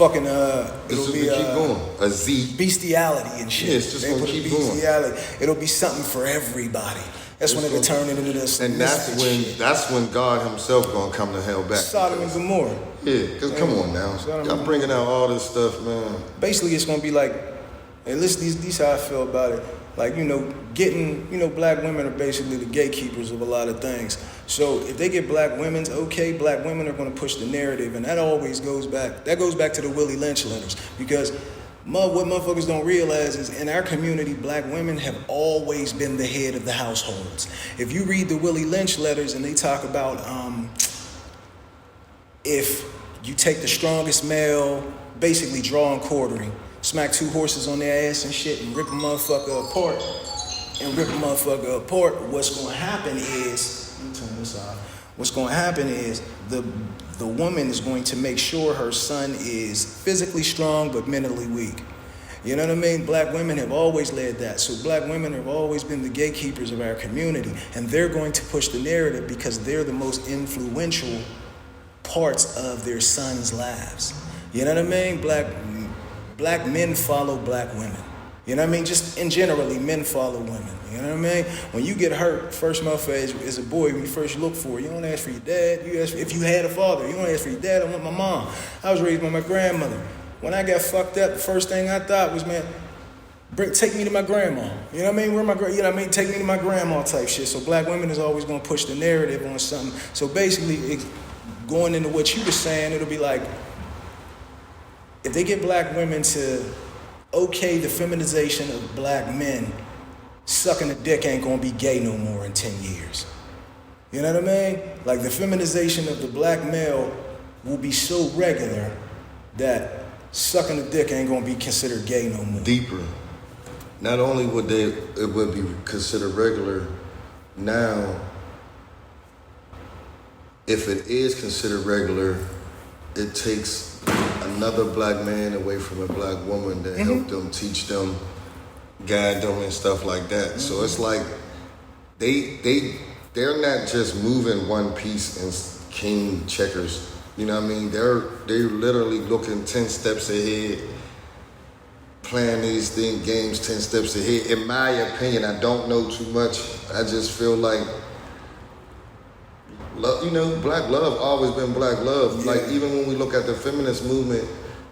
fucking It'll be keep going. A Z. Bestiality and shit. Yeah, it's just they gonna put keep bestiality. It'll be something for everybody. That's when it'll turn into this. And that's when God Himself gonna come to hell back. Sodom and Gomorrah. Yeah, because come on now, y'all bringing out all this stuff, man. Basically, it's gonna be like, at least these how I feel about it. Like, black women are basically the gatekeepers of a lot of things. So if they get black women's okay, black women are going to push the narrative, and that always goes back. That goes back to the Willie Lynch letters, because what motherfuckers don't realize is in our community, black women have always been the head of the households. If you read the Willie Lynch letters and they talk about if you take the strongest male, basically draw and quartering, smack two horses on their ass and shit and rip a motherfucker apart, what's going to happen is, let me turn this off. What's going to happen is the woman is going to make sure her son is physically strong but mentally weak. You know what I mean? Black women have always led that. So black women have always been the gatekeepers of our community, and they're going to push the narrative because they're the most influential parts of their sons' lives. You know what I mean? Black men follow black women. You know what I mean? Just in generally, men follow women. You know what I mean? When you get hurt, first motherfucker as a boy, when you first look for it, you don't ask for your dad. You ask if you had a father. You don't ask for your dad. I want my mom. I was raised by my grandmother. When I got fucked up, the first thing I thought was, man, take me to my grandma. You know what I mean? You know what I mean? Take me to my grandma type shit. So black women is always going to push the narrative on something. So basically, going into what you were saying, it'll be like, if they get black women to okay the feminization of black men, sucking a dick ain't gonna be gay no more in 10 years. You know what I mean? Like the feminization of the black male will be so regular that sucking a dick ain't gonna be considered gay no more. Deeper. Not only would it would be considered regular, now if it is considered regular, it takes another black man away from a black woman to help them, teach them, guide them and stuff like that. So it's like they're not just moving one piece and king checkers. You know what I mean? They're literally looking 10 steps ahead, playing these games 10 steps ahead. In my opinion, I don't know too much. I just feel like, black love always been black love. Yeah. Like even when we look at the feminist movement,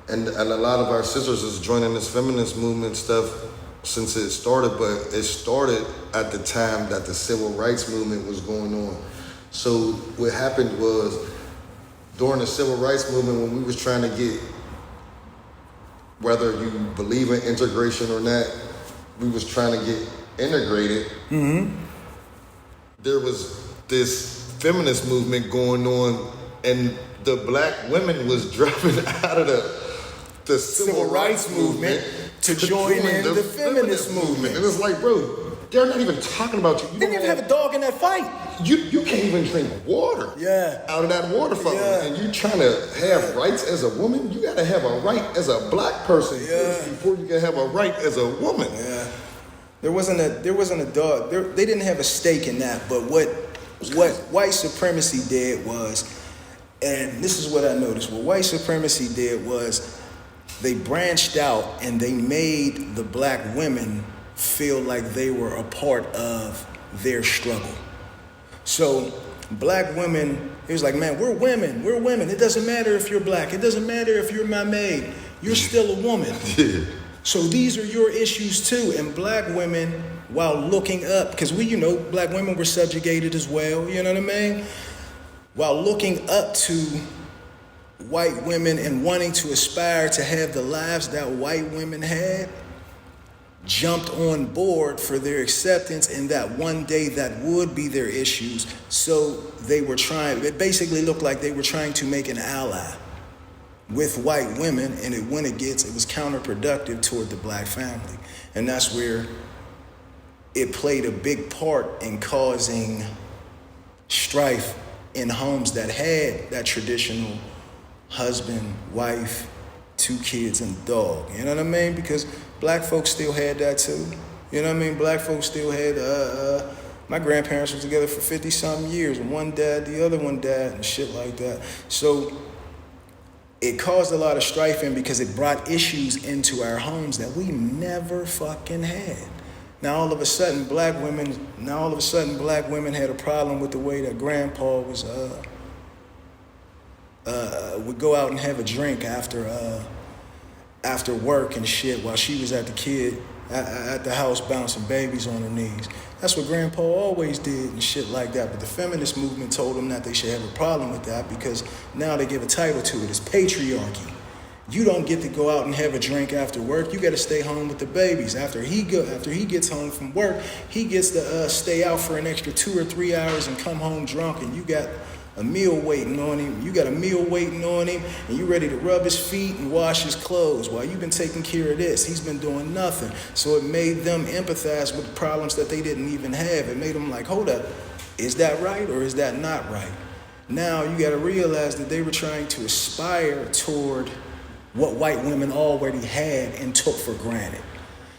and a lot of our sisters is joining this feminist movement stuff since it started, but it started at the time that the civil rights movement was going on. So what happened was during the civil rights movement, when we was trying to get, whether you believe in integration or not, we was trying to get integrated. There was this feminist movement going on, and the black women was dropping out of the civil rights movement to join in the feminist movement. And it's like, bro, they're not even talking about you. They didn't even have a dog in that fight. You can't even drink water out of that water fountain. Yeah. And you trying to have rights as a woman? You got to have a right as a black person before you can have a right as a woman. Yeah. There wasn't a dog. They didn't have a stake in that. But what white supremacy did was, and this is what I noticed, what white supremacy did was they branched out and they made the black women feel like they were a part of their struggle. So black women, it was like, man, we're women. It doesn't matter if you're black. It doesn't matter if you're my maid. You're still a woman. So these are your issues too. And black women, while looking up, because black women were subjugated as well, you know what I mean? While looking up to white women and wanting to aspire to have the lives that white women had, jumped on board for their acceptance and that one day that would be their issues. So it basically looked like they were trying to make an ally with white women, and it was counterproductive toward the black family. And that's where it played a big part in causing strife in homes that had that traditional husband, wife, 2 kids, and a dog. You know what I mean? Because black folks still had that too. You know what I mean? Black folks still had, my grandparents were together for 50-something years, and one died, the other one died, and shit like that. So it caused a lot of strife in because it brought issues into our homes that we never fucking had. Now all of a sudden black women had a problem with the way that grandpa was would go out and have a drink after work and shit while she was at the house bouncing babies on her knees. That's what grandpa always did and shit like that. But the feminist movement told them that they should have a problem with that because now they give a title to it. It's patriarchy. You don't get to go out and have a drink after work. You got to stay home with the babies. After he gets home from work, he gets to stay out for an extra 2 or 3 hours and come home drunk, and you got a meal waiting on him. You got a meal waiting on him, and you ready to rub his feet and wash his clothes while you've been taking care of this. He's been doing nothing. So it made them empathize with the problems that they didn't even have. It made them like, hold up, is that right or is that not right? Now you got to realize that they were trying to aspire toward what white women already had and took for granted.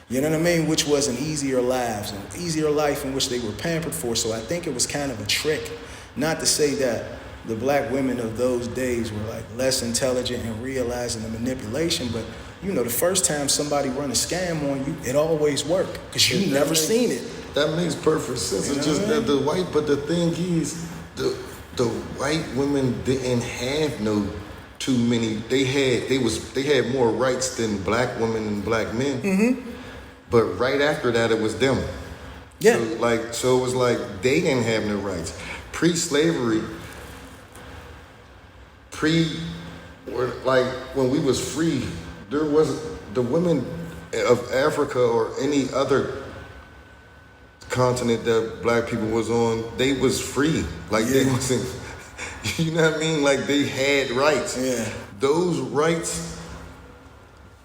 You know what I mean? Which was an easier life in which they were pampered for. So I think it was kind of a trick. Not to say that the black women of those days were like less intelligent and realizing the manipulation, but you know, the first time somebody run a scam on you, it always worked because you never seen it. That makes perfect sense. You know It's just what I that but the thing is, the white women didn't have no too many. They had more rights than black women and black men. Mm-hmm. But right after that, it was them. Yeah. So it was like they didn't have no rights. Pre-slavery, when we was free, there wasn't the women of Africa or any other continent that black people was on. They was free. They wasn't. You know what I mean? Like they had rights. Yeah. Those rights,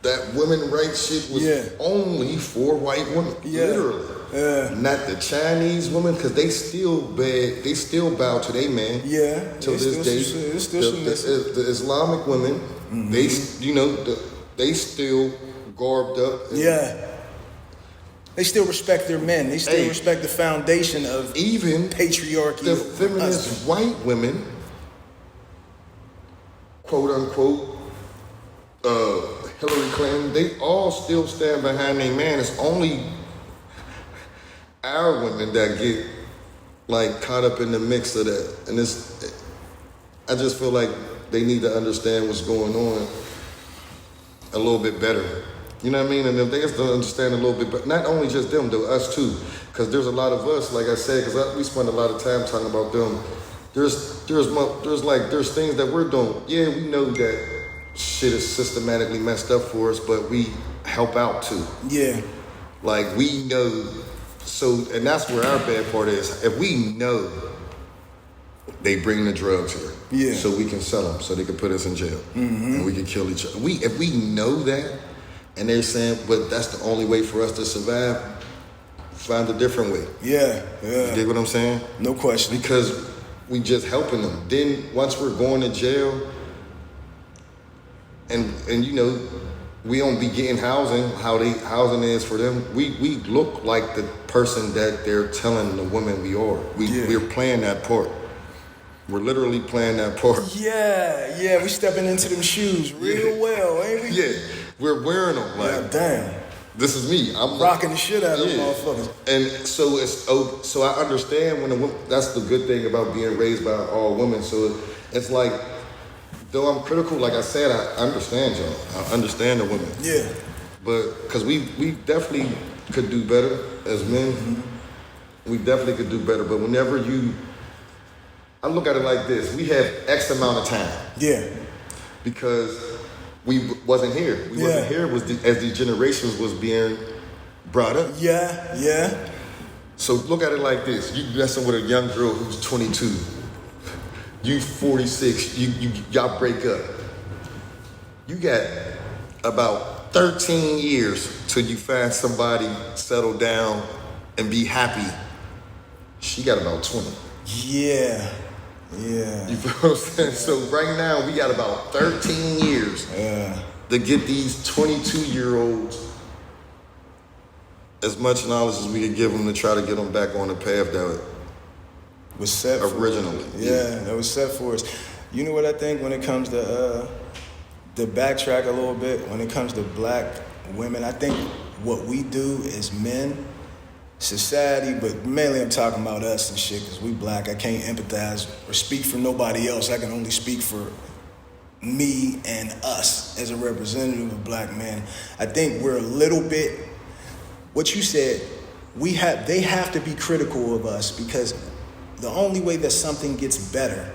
that women rights shit was only for white women. Yeah. Literally. Not the Chinese women, because they still bow to their man. Yeah. Till this day. The Islamic women, mm-hmm. They still garbed up. They still respect their men. They still respect the foundation of even patriarchy. The feminist white women, quote unquote, Hillary Clinton, they all still stand behind their man. It's only our women that get caught up in the mix of that. And I just feel like they need to understand what's going on a little bit better. You know what I mean? And if they just don't understand a little bit, but not only just them, though, us too. Because there's a lot of us, like I said, because we spend a lot of time talking about them. There's things that we're doing. Yeah, we know that shit is systematically messed up for us, but we help out too. Yeah. We know. So, and that's where our bad part is. If we know they bring the drugs here, so we can sell them, so they can put us in jail, mm-hmm. and we can kill each other. If we know that, and they're saying, but that's the only way for us to survive, find a different way. Yeah. You dig what I'm saying? No question. Because we just helping them. Then once we're going to jail, and we don't be getting housing, housing is for them. We look like the person that they're telling the women we are. We're playing that part. We're literally playing that part. Yeah, we stepping into them shoes real well, ain't we? Yeah, we're wearing them. Damn. This is me. I'm rocking the shit out of them motherfuckers. And so I understand when a woman. That's the good thing about being raised by all women. So it's like, though I'm critical, like I said, I understand y'all. I understand the women. Yeah. But because we definitely could do better as men. Mm-hmm. We definitely could do better. But whenever I look at it like this: we have X amount of time. Yeah. Because we wasn't here. We wasn't here as these generations was being brought up. Yeah. So look at it like this: you messing with a young girl who's 22. You 46. Y'all break up. You got about 13 years till you find somebody, settle down, and be happy. She got about 20. Yeah. You feel what I'm saying? So right now, we got about 13 years to get these 22-year-olds as much knowledge as we could give them to try to get them back on the path that was set originally. That was set for us. You know what I think when it comes to To backtrack a little bit, when it comes to black women, I think what we do as men, society, but mainly I'm talking about us and shit, because we black. I can't empathize or speak for nobody else. I can only speak for me and us as a representative of black men. I think we're a little bit, what you said, they have to be critical of us, because the only way that something gets better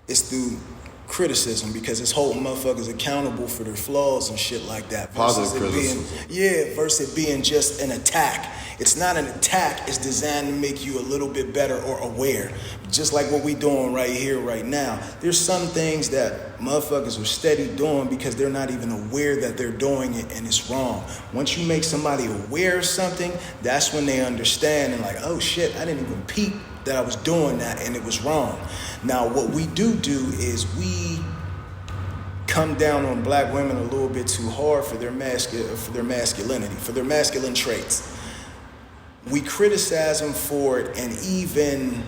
is through criticism, because it's holding motherfuckers accountable for their flaws and shit like that. Positive criticism. Versus it being just an attack. It's not an attack, it's designed to make you a little bit better or aware. Just like what we doing right here, right now. There's some things that motherfuckers are steady doing because they're not even aware that they're doing it and it's wrong. Once you make somebody aware of something, that's when they understand and like, oh shit, I didn't even peep that I was doing that and it was wrong. Now, what we do is we come down on black women a little bit too hard for their masculinity, for their masculine traits. We criticize them for it and even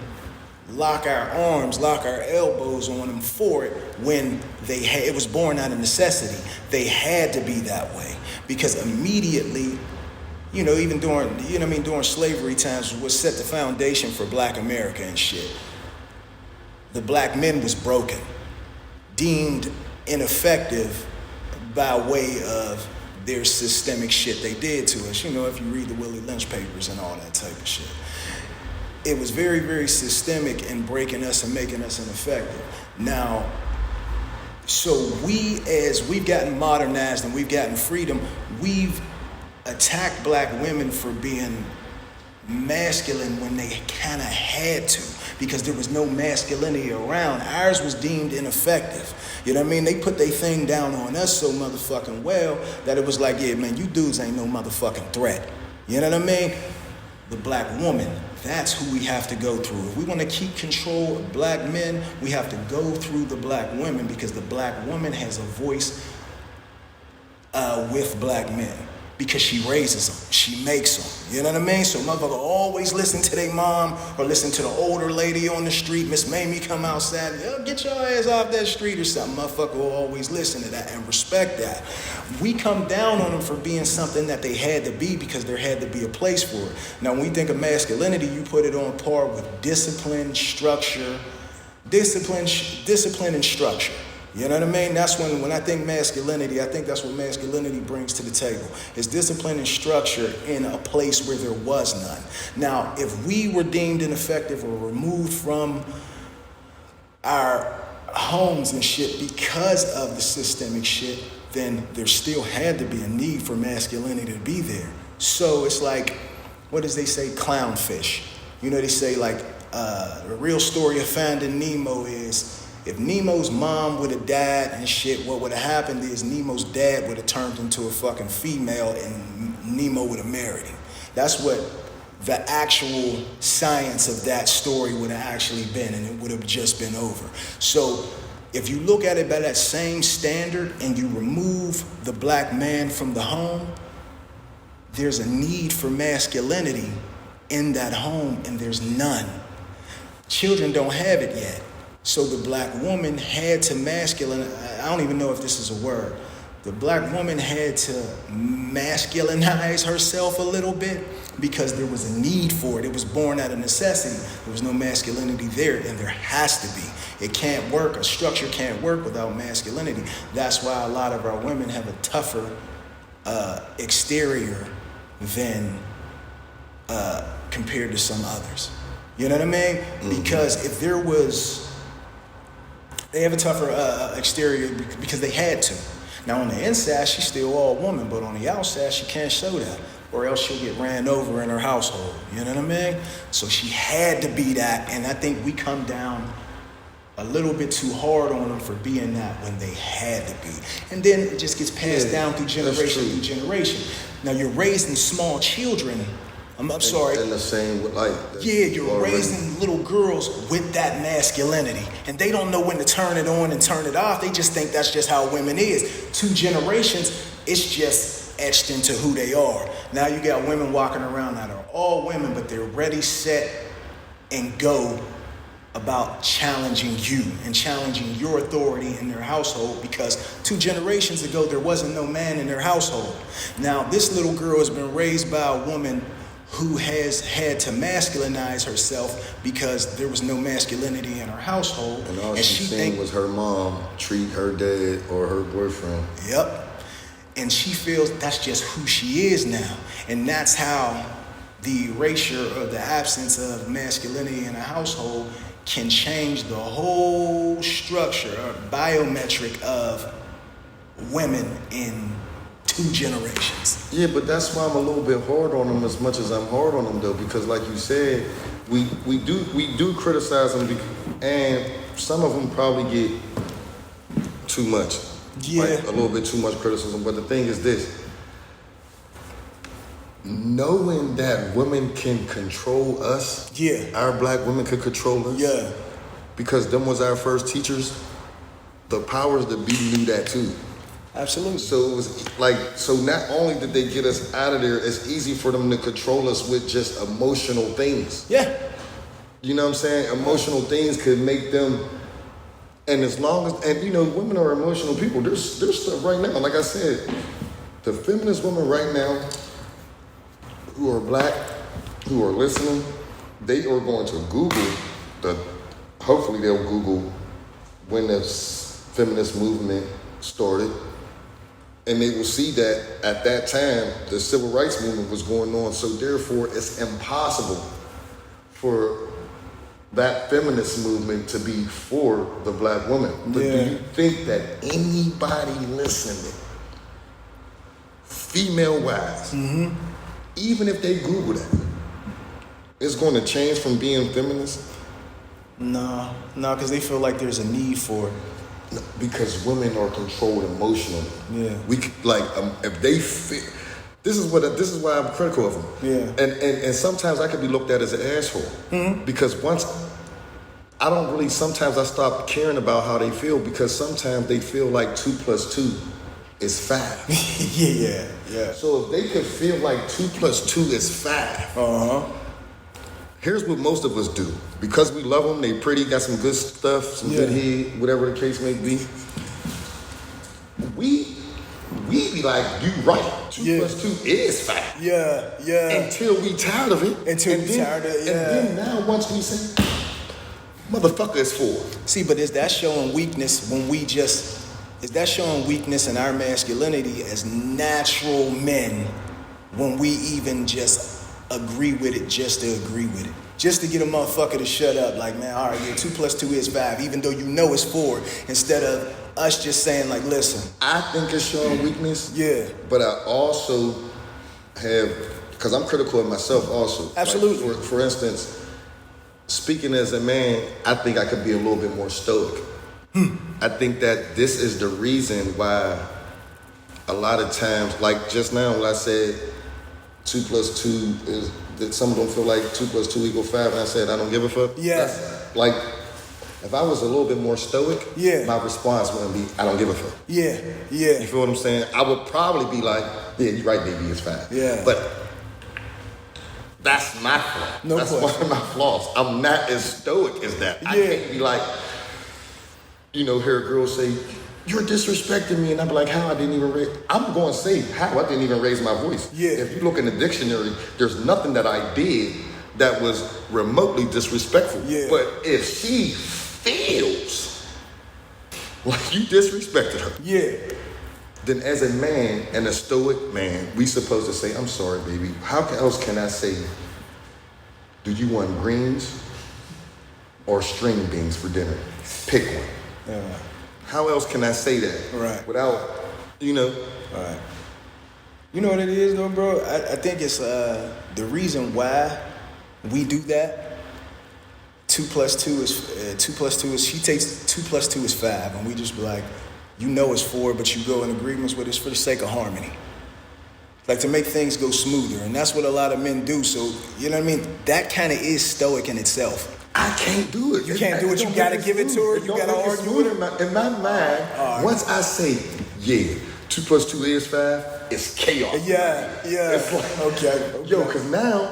lock our arms, lock our elbows on them for it when it was born out of necessity. They had to be that way because immediately, even during slavery times was set the foundation for black America and shit. The black men was broken, deemed ineffective by way of their systemic shit they did to us. If you read the Willie Lynch papers and all that type of shit. It was very, very systemic in breaking us and making us ineffective. Now, so as we've gotten modernized and we've gotten freedom, we've attacked black women for being masculine when they kind of had to, because there was no masculinity around. Ours was deemed ineffective. You know what I mean? They put their thing down on us so motherfucking well that it was like, yeah, man, you dudes ain't no motherfucking threat. You know what I mean? The black woman, that's who we have to go through. If we want to keep control of black men, we have to go through the black women, because the black woman has a voice with black men. Because she raises them, she makes them. You know what I mean? So motherfucker always listen to their mom or listen to the older lady on the street. Miss Mamie come outside, get your ass off that street or something. Motherfucker will always listen to that and respect that. We come down on them for being something that they had to be, because there had to be a place for it. Now, when we think of masculinity, you put it on par with discipline, structure, discipline and structure. You know what I mean? That's when I think masculinity, I think that's what masculinity brings to the table. It's discipline and structure in a place where there was none. Now, if we were deemed ineffective or removed from our homes and shit because of the systemic shit, then there still had to be a need for masculinity to be there. So it's like, what does they say? Clownfish. They say like, the real story of Finding Nemo is, if Nemo's mom would have died and shit, what would have happened is Nemo's dad would have turned into a fucking female and Nemo would have married him. That's what the actual science of that story would have actually been, and it would have just been over. So if you look at it by that same standard and you remove the black man from the home, there's a need for masculinity in that home, and there's none. Children don't have it yet. So the black woman had to I don't even know if this is a word. The black woman had to masculinize herself a little bit because there was a need for it. It was born out of necessity. There was no masculinity there, and there has to be. It can't work. A structure can't work without masculinity. That's why a lot of our women have a tougher exterior than compared to some others. You know what I mean? Mm-hmm. Because if there was... They have a tougher exterior because they had to. Now on the inside, she's still all woman, but on the outside, she can't show that, or else she'll get ran over in her household. You know what I mean? So she had to be that, and I think we come down a little bit too hard on them for being that when they had to be. And then it just gets passed down through generation to generation. Now you're raising small children. I'm sorry. In the same light. Yeah, you're raising little girls with that masculinity. And they don't know when to turn it on and turn it off. They just think that's just how women is. 2 generations, it's just etched into who they are. Now you got women walking around that are all women, but they're ready, set, and go about challenging you and challenging your authority in their household, because 2 generations ago there wasn't no man in their household. Now this little girl has been raised by a woman who has had to masculinize herself because there was no masculinity in her household. And all she seen was her mom treat her dad or her boyfriend. Yep. And she feels that's just who she is now. And that's how the erasure of the absence of masculinity in a household can change the whole structure or biometric of women in 2 generations. Yeah, but that's why I'm a little bit hard on them as much as I'm hard on them though, because like you said, we do criticize them, and some of them probably get too much. Yeah. Like a little bit too much criticism. But the thing is this. Knowing that women can control us, Yeah. our black women could control us, Yeah. because them was our first teachers. The powers that be knew that too. Absolutely. So it was like, so not only did they get us out of there, it's easy for them to control us with just emotional things. Yeah. You know what I'm saying? Emotional things could make them, and as long as, and you know, women are emotional people. There's stuff right now, like I said, the feminist women right now who are black, who are listening, they are going to Google hopefully they'll Google when this feminist movement started, and they will see that at that time the civil rights movement was going on. So therefore it's impossible for that feminist movement to be for the black woman. But do you think that anybody listening, female-wise, even if they Google that, it's going to change from being feminist? No, because they feel like there's a need for it. No, because women are controlled emotionally. Yeah. We could, like, if they feel, this is why I'm critical of them. Yeah. And sometimes I could be looked at as an asshole. Because sometimes I stop caring about how they feel, because sometimes they feel like 2 + 2 is 5. Yeah. So if they could feel like 2 + 2 is 5. Here's what most of us do. Because we love them, they pretty, got some good stuff, some good head, whatever the case may be. We be like, you right, 2 + 2 is 5. Yeah. Until we tired of it. And then now once we say, motherfucker is 4. See, but is that showing weakness is that showing weakness in our masculinity as natural men when we even just agree with it just to agree with it? Just to get a motherfucker to shut up, like, man, all right, 2 + 2 is 5, even though you know it's 4, instead of us just saying, like, listen. I think it's showing weakness. Yeah. But I also have, because I'm critical of myself also. Absolutely. Like for instance, speaking as a man, I think I could be a little bit more stoic. I think that this is the reason why a lot of times, like just now when I said 2 + 2 is, that some of them feel like 2 + 2 = 5, and I said I don't give a fuck. Yeah. Like, if I was a little bit more stoic, my response wouldn't be, I don't give a fuck. Yeah. You feel what I'm saying? I would probably be like, yeah, you're right, baby, it's 5. Yeah. But that's my flaw. That's one of my flaws. I'm not as stoic as that. I can't be like, you know, hear a girl say, you're disrespecting me, and I'm like, how? I'm going to say how I didn't even raise my voice. Yeah. If you look in the dictionary, there's nothing that I did that was remotely disrespectful. Yeah. But if she feels like you disrespected her, then as a man and a stoic man, we supposed to say, I'm sorry, baby. How else can I say, do you want greens or string beans for dinner? Pick one. Yeah. How else can I say that? Right. Without, you know. Right. You know what it is though, bro? I think it's the reason why we do that. 2 + 2 is she takes 2 + 2 is 5, and we just be like, you know it's 4, but you go in agreements with it for the sake of harmony. Like to make things go smoother, and that's what a lot of men do. So you know what I mean? That kind of is stoic in itself. I can't do it. You can't do it. You gotta give it to her. You gotta argue with her. In my mind, once I say, 2 + 2 is 5, it's chaos. Yeah. It's like, okay. Yo, because now,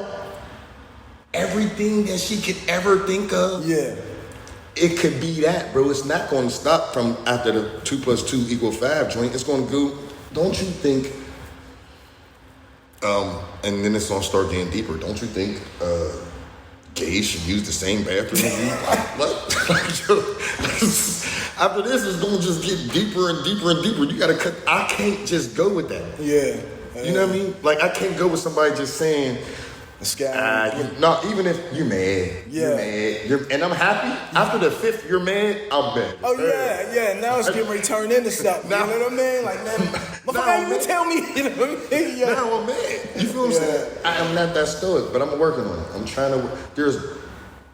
everything that she could ever think of, it could be that, bro. It's not going to stop from after the 2 + 2 = 5 joint. It's going to go. Don't you think? And then it's going to start getting deeper. Don't you think? Gays should use the same bathroom as you? What? After this, it's going to just get deeper and deeper and deeper. You got to cut. I can't just go with that. Yeah. You know what I mean? Like, I can't go with somebody just saying, no, even if you're mad, you're mad, and I'm happy. After the 5th, you're mad, I'm mad. Oh, yeah. Now it's getting ready to turn into something. Now, you know what I mean? Like, man, motherfucker, you tell me. You know what I mean? Yeah. Now I'm mad. You feel what I'm saying? I am not that stoic, but I'm working on it. I'm trying to.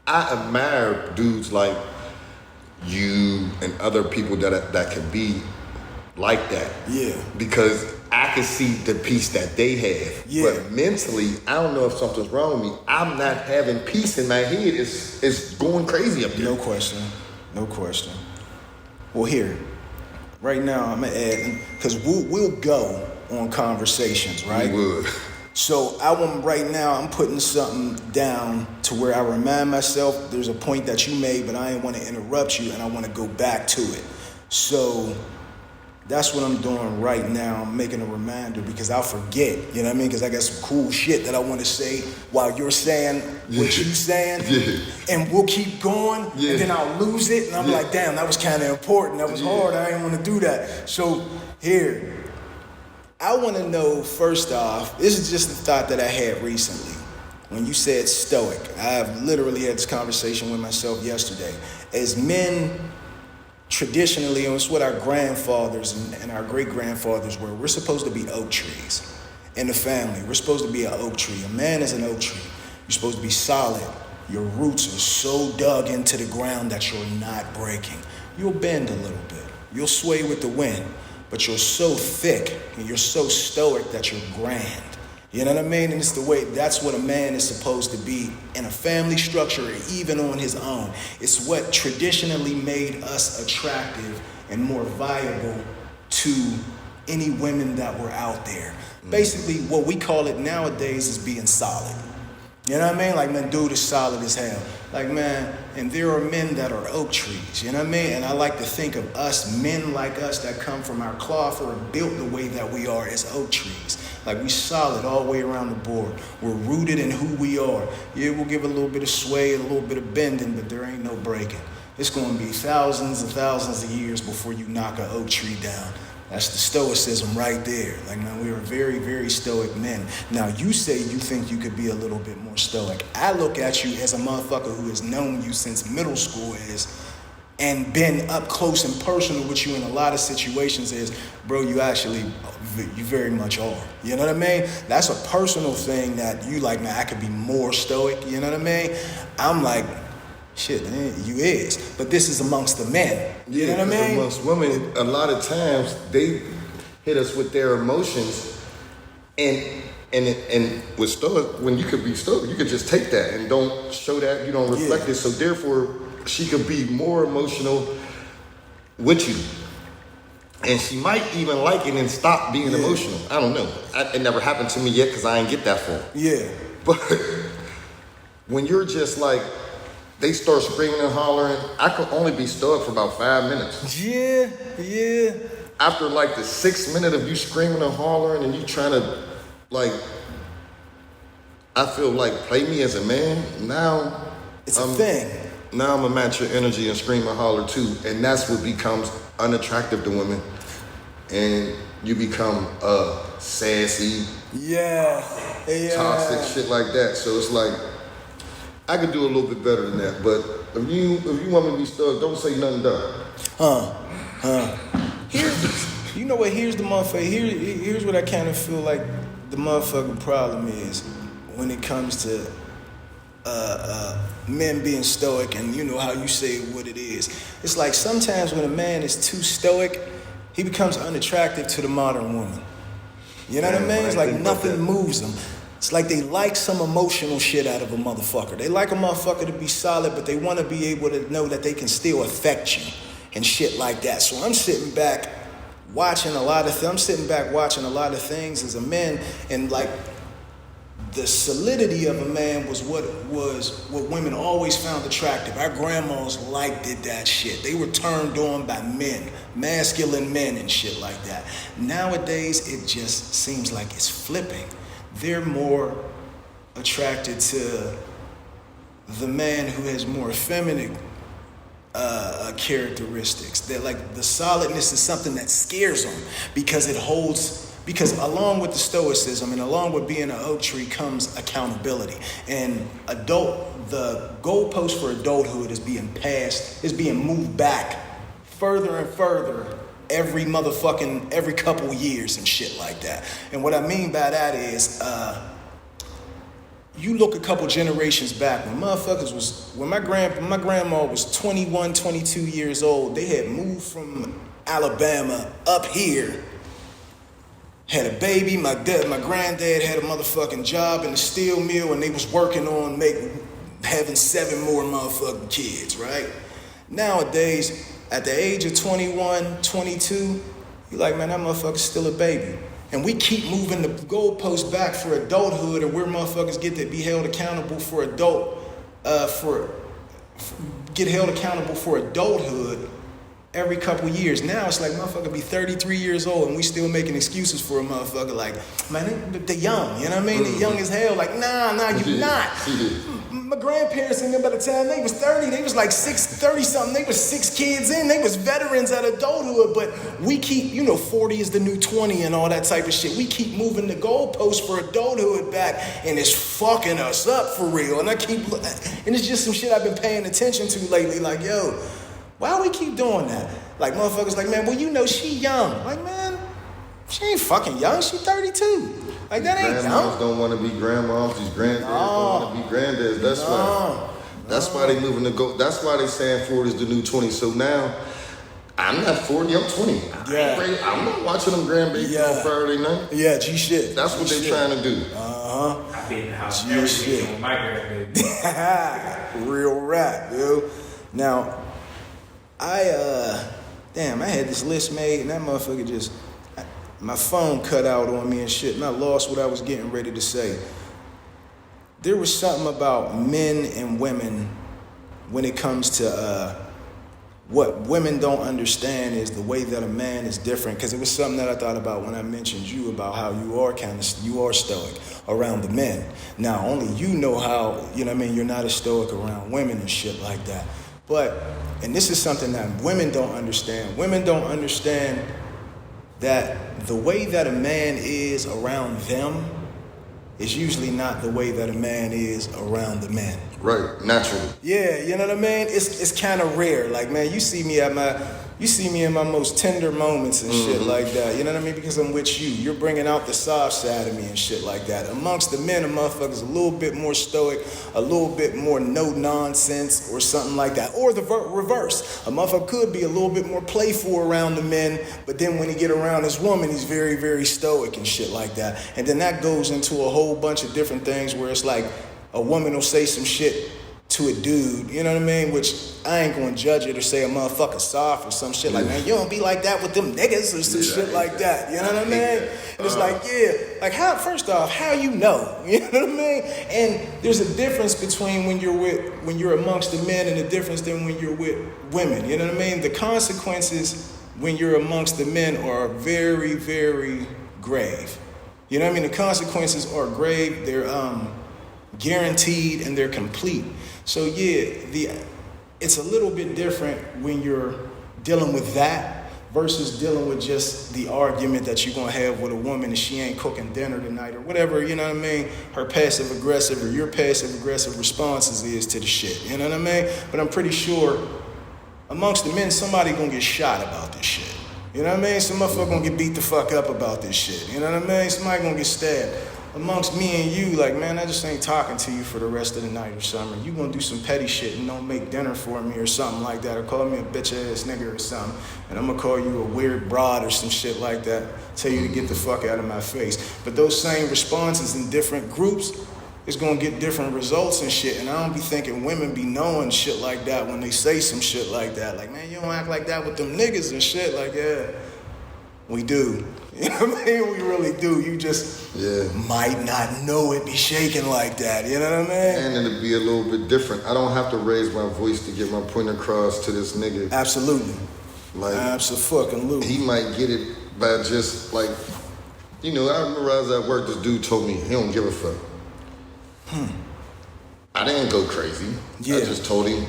I admire dudes like you and other people that can be like that. Yeah. Because I can see the peace that they have. Yeah. But mentally, I don't know if something's wrong with me. I'm not having peace in my head. It's going crazy up there. No question. Well, here, right now, I'm going to add, because we'll go on conversations, right? We would. So right now, I'm putting something down to where I remind myself there's a point that you made, but I didn't want to interrupt you, and I want to go back to it. So that's what I'm doing right now. I'm making a reminder because I'll forget, you know what I mean? Because I got some cool shit that I want to say while you're saying what you're saying. Yeah. And we'll keep going, and then I'll lose it. And I'm like, damn, that was kind of important. That was hard. I didn't want to do that. So here, I want to know, first off, this is just a thought that I had recently. When you said stoic, I've literally had this conversation with myself yesterday. As men, traditionally, and it's what our grandfathers and our great-grandfathers were, we're supposed to be oak trees in the family. We're supposed to be an oak tree. A man is an oak tree. You're supposed to be solid. Your roots are so dug into the ground that you're not breaking. You'll bend a little bit. You'll sway with the wind, but you're so thick and you're so stoic that you're grand. You know what I mean? And it's the way, that's what a man is supposed to be in a family structure or even on his own. It's what traditionally made us attractive and more viable to any women that were out there. Basically, what we call it nowadays is being solid. You know what I mean? Like, man, dude is solid as hell. Like, man, and there are men that are oak trees, you know what I mean? And I like to think of us, men like us that come from our cloth or built the way that we are as oak trees. Like, we solid all the way around the board. We're rooted in who we are. Yeah, we'll give a little bit of sway, a little bit of bending, but there ain't no breaking. It's going to be thousands and thousands of years before you knock an oak tree down. That's the stoicism right there. Like, man, we are very, very stoic men. Now, you say you think you could be a little bit more stoic. I look at you as a motherfucker who has known you since middle school and been up close and personal with you in a lot of situations bro, you very much are. You know what I mean? That's a personal thing that you like, man, I could be more stoic. You know what I mean? I'm like, shit, you is. But this is amongst the men. You know what I mean? Amongst women, a lot of times they hit us with their emotions, and with stoic, when you could be stoic, you could just take that and don't show that, you don't reflect it. So therefore, she could be more emotional with you. And she might even like it and stop being emotional. I don't know. It never happened to me yet because I ain't get that far. Yeah. But when you're just like, they start screaming and hollering, I could only be stoic for about 5 minutes. Yeah. After like the 6th minute of you screaming and hollering and you trying to, like, I feel like, play me as a man, now it's a thing. Now I'm gonna match your energy and scream and holler too. And that's what becomes unattractive to women. And you become sassy, toxic, shit like that. So it's like, I could do a little bit better than that. But if you want me to be stuck, don't say nothing dumb. Here's, you know what, here's the motherfucker, here's what I kind of feel like the motherfucking problem is when it comes to men being stoic, and you know how you say what it is. It's like sometimes when a man is too stoic, he becomes unattractive to the modern woman. You know what I mean? It's like nothing moves them. It's like they like some emotional shit out of a motherfucker. They like a motherfucker to be solid, but they want to be able to know that they can still affect you and shit like that. So I'm sitting back watching a lot of things as a man, and like, the solidity of a man was what women always found attractive. Our grandmas liked that shit. They were turned on by men, masculine men and shit like that. Nowadays, it just seems like it's flipping. They're more attracted to the man who has more feminine characteristics. That like the solidness is something that scares them because it holds. Because along with the stoicism and along with being an oak tree comes accountability. And the goalpost for adulthood is being moved back further and further every couple years and shit like that. And what I mean by that is, you look a couple generations back when my grandma was 21, 22 years old, they had moved from Alabama up here. Had a baby, my granddad had a motherfucking job in the steel mill and they was working on having 7 more motherfucking kids, right? Nowadays, at the age of 21, 22, you're like, man, that motherfucker's still a baby. And we keep moving the goalposts back for adulthood and where motherfuckers get to be held accountable for get held accountable for adulthood every couple years. Now it's like motherfucker be 33 years old and we still making excuses for a motherfucker like, man, they young, you know what I mean? They young as hell. Like, nah, you not. My grandparents in there by the time they was 30, they was like 30 something. They was 6 kids in. They was veterans at adulthood, but we keep, 40 is the new 20 and all that type of shit. We keep moving the goalposts for adulthood back and it's fucking us up for real. And it's just some shit I've been paying attention to lately. Like, yo, why we keep doing that? Like, motherfuckers like, man, well, she young. Like, man, she ain't fucking young. She 32. Like, that ain't young. Grandmas don't want to be grandmoms. These granddads don't want to be granddads. That's why they moving to go. That's why they saying 40 is the new 20. So now, I'm not 40, I'm 20. Yeah. I'm not watching them grandbabies on Friday night. Yeah, G shit. That's what they trying to do. I be in the house every weekend with my grandbaby. Real rap, dude. Now, I had this list made and that motherfucker my phone cut out on me and shit and I lost what I was getting ready to say. There was something about men and women when it comes to what women don't understand is the way that a man is different, because it was something that I thought about when I mentioned you about how you are stoic around the men. Now, only you know how, you're not as stoic around women and shit like that. But, and this is something that women don't understand. Women don't understand that the way that a man is around them is usually not the way that a man is around the men. Right, naturally. Yeah, you know what I mean? It's kind of rare. Like, man, you see me in my most tender moments and shit like that. You know what I mean? Because I'm with you. You're bringing out the soft side of me and shit like that. Amongst the men, a motherfucker's a little bit more stoic, a little bit more no nonsense or something like that. Or the reverse. A motherfucker could be a little bit more playful around the men, but then when he get around his woman, he's very, very stoic and shit like that. And then that goes into a whole bunch of different things where it's like a woman will say some shit to a dude, you know what I mean? Which I ain't gonna judge it or say a motherfucker soft or some shit like, man, you don't be like that with them niggas or some shit like that. You know what I mean? And it's like, like first off, how you know? You know what I mean? And there's a difference between when you're amongst the men and the difference than when you're with women. You know what I mean? The consequences when you're amongst the men are very, very grave. You know what I mean? The consequences are grave, they're guaranteed, and they're complete. So it's a little bit different when you're dealing with that versus dealing with just the argument that you're gonna have with a woman and she ain't cooking dinner tonight or whatever, you know what I mean? Her passive aggressive or your passive aggressive responses is to the shit, you know what I mean? But I'm pretty sure amongst the men, somebody gonna get shot about this shit. You know what I mean? Some motherfucker gonna get beat the fuck up about this shit. You know what I mean? Somebody gonna get stabbed. Amongst me and you, like, man, I just ain't talking to you for the rest of the night or something. You gonna do some petty shit and don't make dinner for me or something like that, or call me a bitch ass nigga or something, and I'm gonna call you a weird broad or some shit like that, tell you to get the fuck out of my face. But those same responses in different groups is gonna get different results and shit, and I don't be thinking women be knowing shit like that when they say some shit like that. Like, man, you don't act like that with them niggas and shit, like, yeah. We do. You know what I mean? We really do. You just might not know it be shaking like that. You know what I mean? And it'll be a little bit different. I don't have to raise my voice to get my point across to this nigga. Absolutely. Like, absolutely. He might get it by just like, I remember I was at work, this dude told me he don't give a fuck. I didn't go crazy. Yeah. I just told him,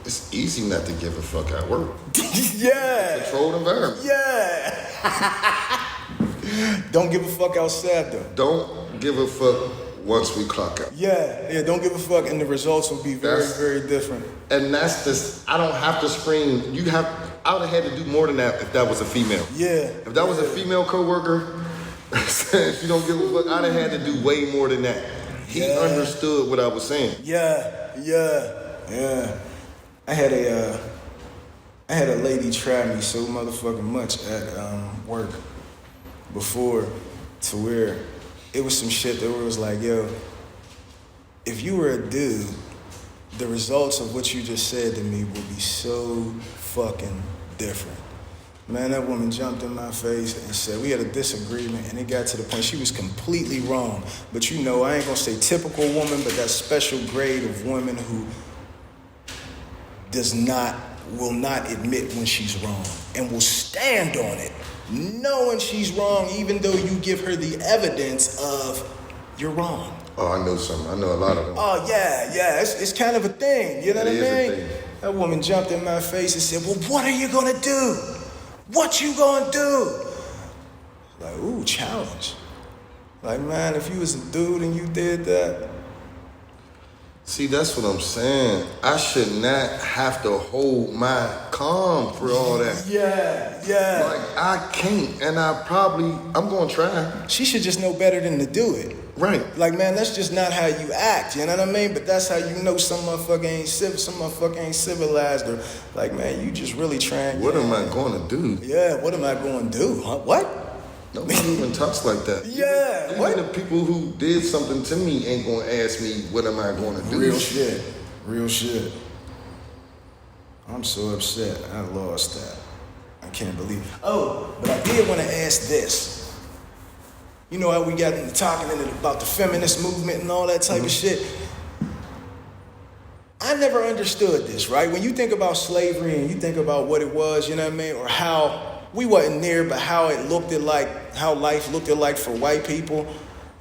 it's easy not to give a fuck at work. Yeah. Controlled environment. Yeah. Don't give a fuck outside though. Don't give a fuck once we clock out. Yeah, don't give a fuck, and the results will be very, very different. And that's this. I don't have to scream. I would have had to do more than that if that was a female. Yeah. If that was a female coworker, if you don't give a fuck, I'd have had to do way more than that. He understood what I was saying. Yeah. I had a lady try me so motherfucking much at work before, to where it was some shit that was like, yo, if you were a dude, the results of what you just said to me would be so fucking different. Man, that woman jumped in my face and said, we had a disagreement, and it got to the point she was completely wrong. But I ain't gonna say typical woman, but that special grade of woman who will not admit when she's wrong and will stand on it, knowing she's wrong, even though you give her the evidence of you're wrong. Oh, I know some. I know a lot of them. Oh, yeah. It's kind of a thing. You know what I mean? That woman jumped in my face and said, well, what are you going to do? What you going to do? Like, ooh, challenge. Like, man, if you was a dude and you did that. See, that's what I'm saying. I should not have to hold my calm for all that. Yeah. Like, I can't, and I'm going to try. She should just know better than to do it. Right. Like, man, that's just not how you act, you know what I mean? But that's how you know some motherfucker ain't civilized, or like, man, you just really trying. What am I going to do? Yeah, what am I going to do? Huh? What? Nobody even talks like that. Yeah. Even the people who did something to me ain't going to ask me, what am I going to do? Real shit. I'm so upset. I lost that. I can't believe it. Oh, but I did want to ask this. You know how we got into talking about the feminist movement and all that type of shit? I never understood this, right? When you think about slavery and you think about what it was, you know what I mean? Or how we wasn't there, but how it looked how life looked like for white people.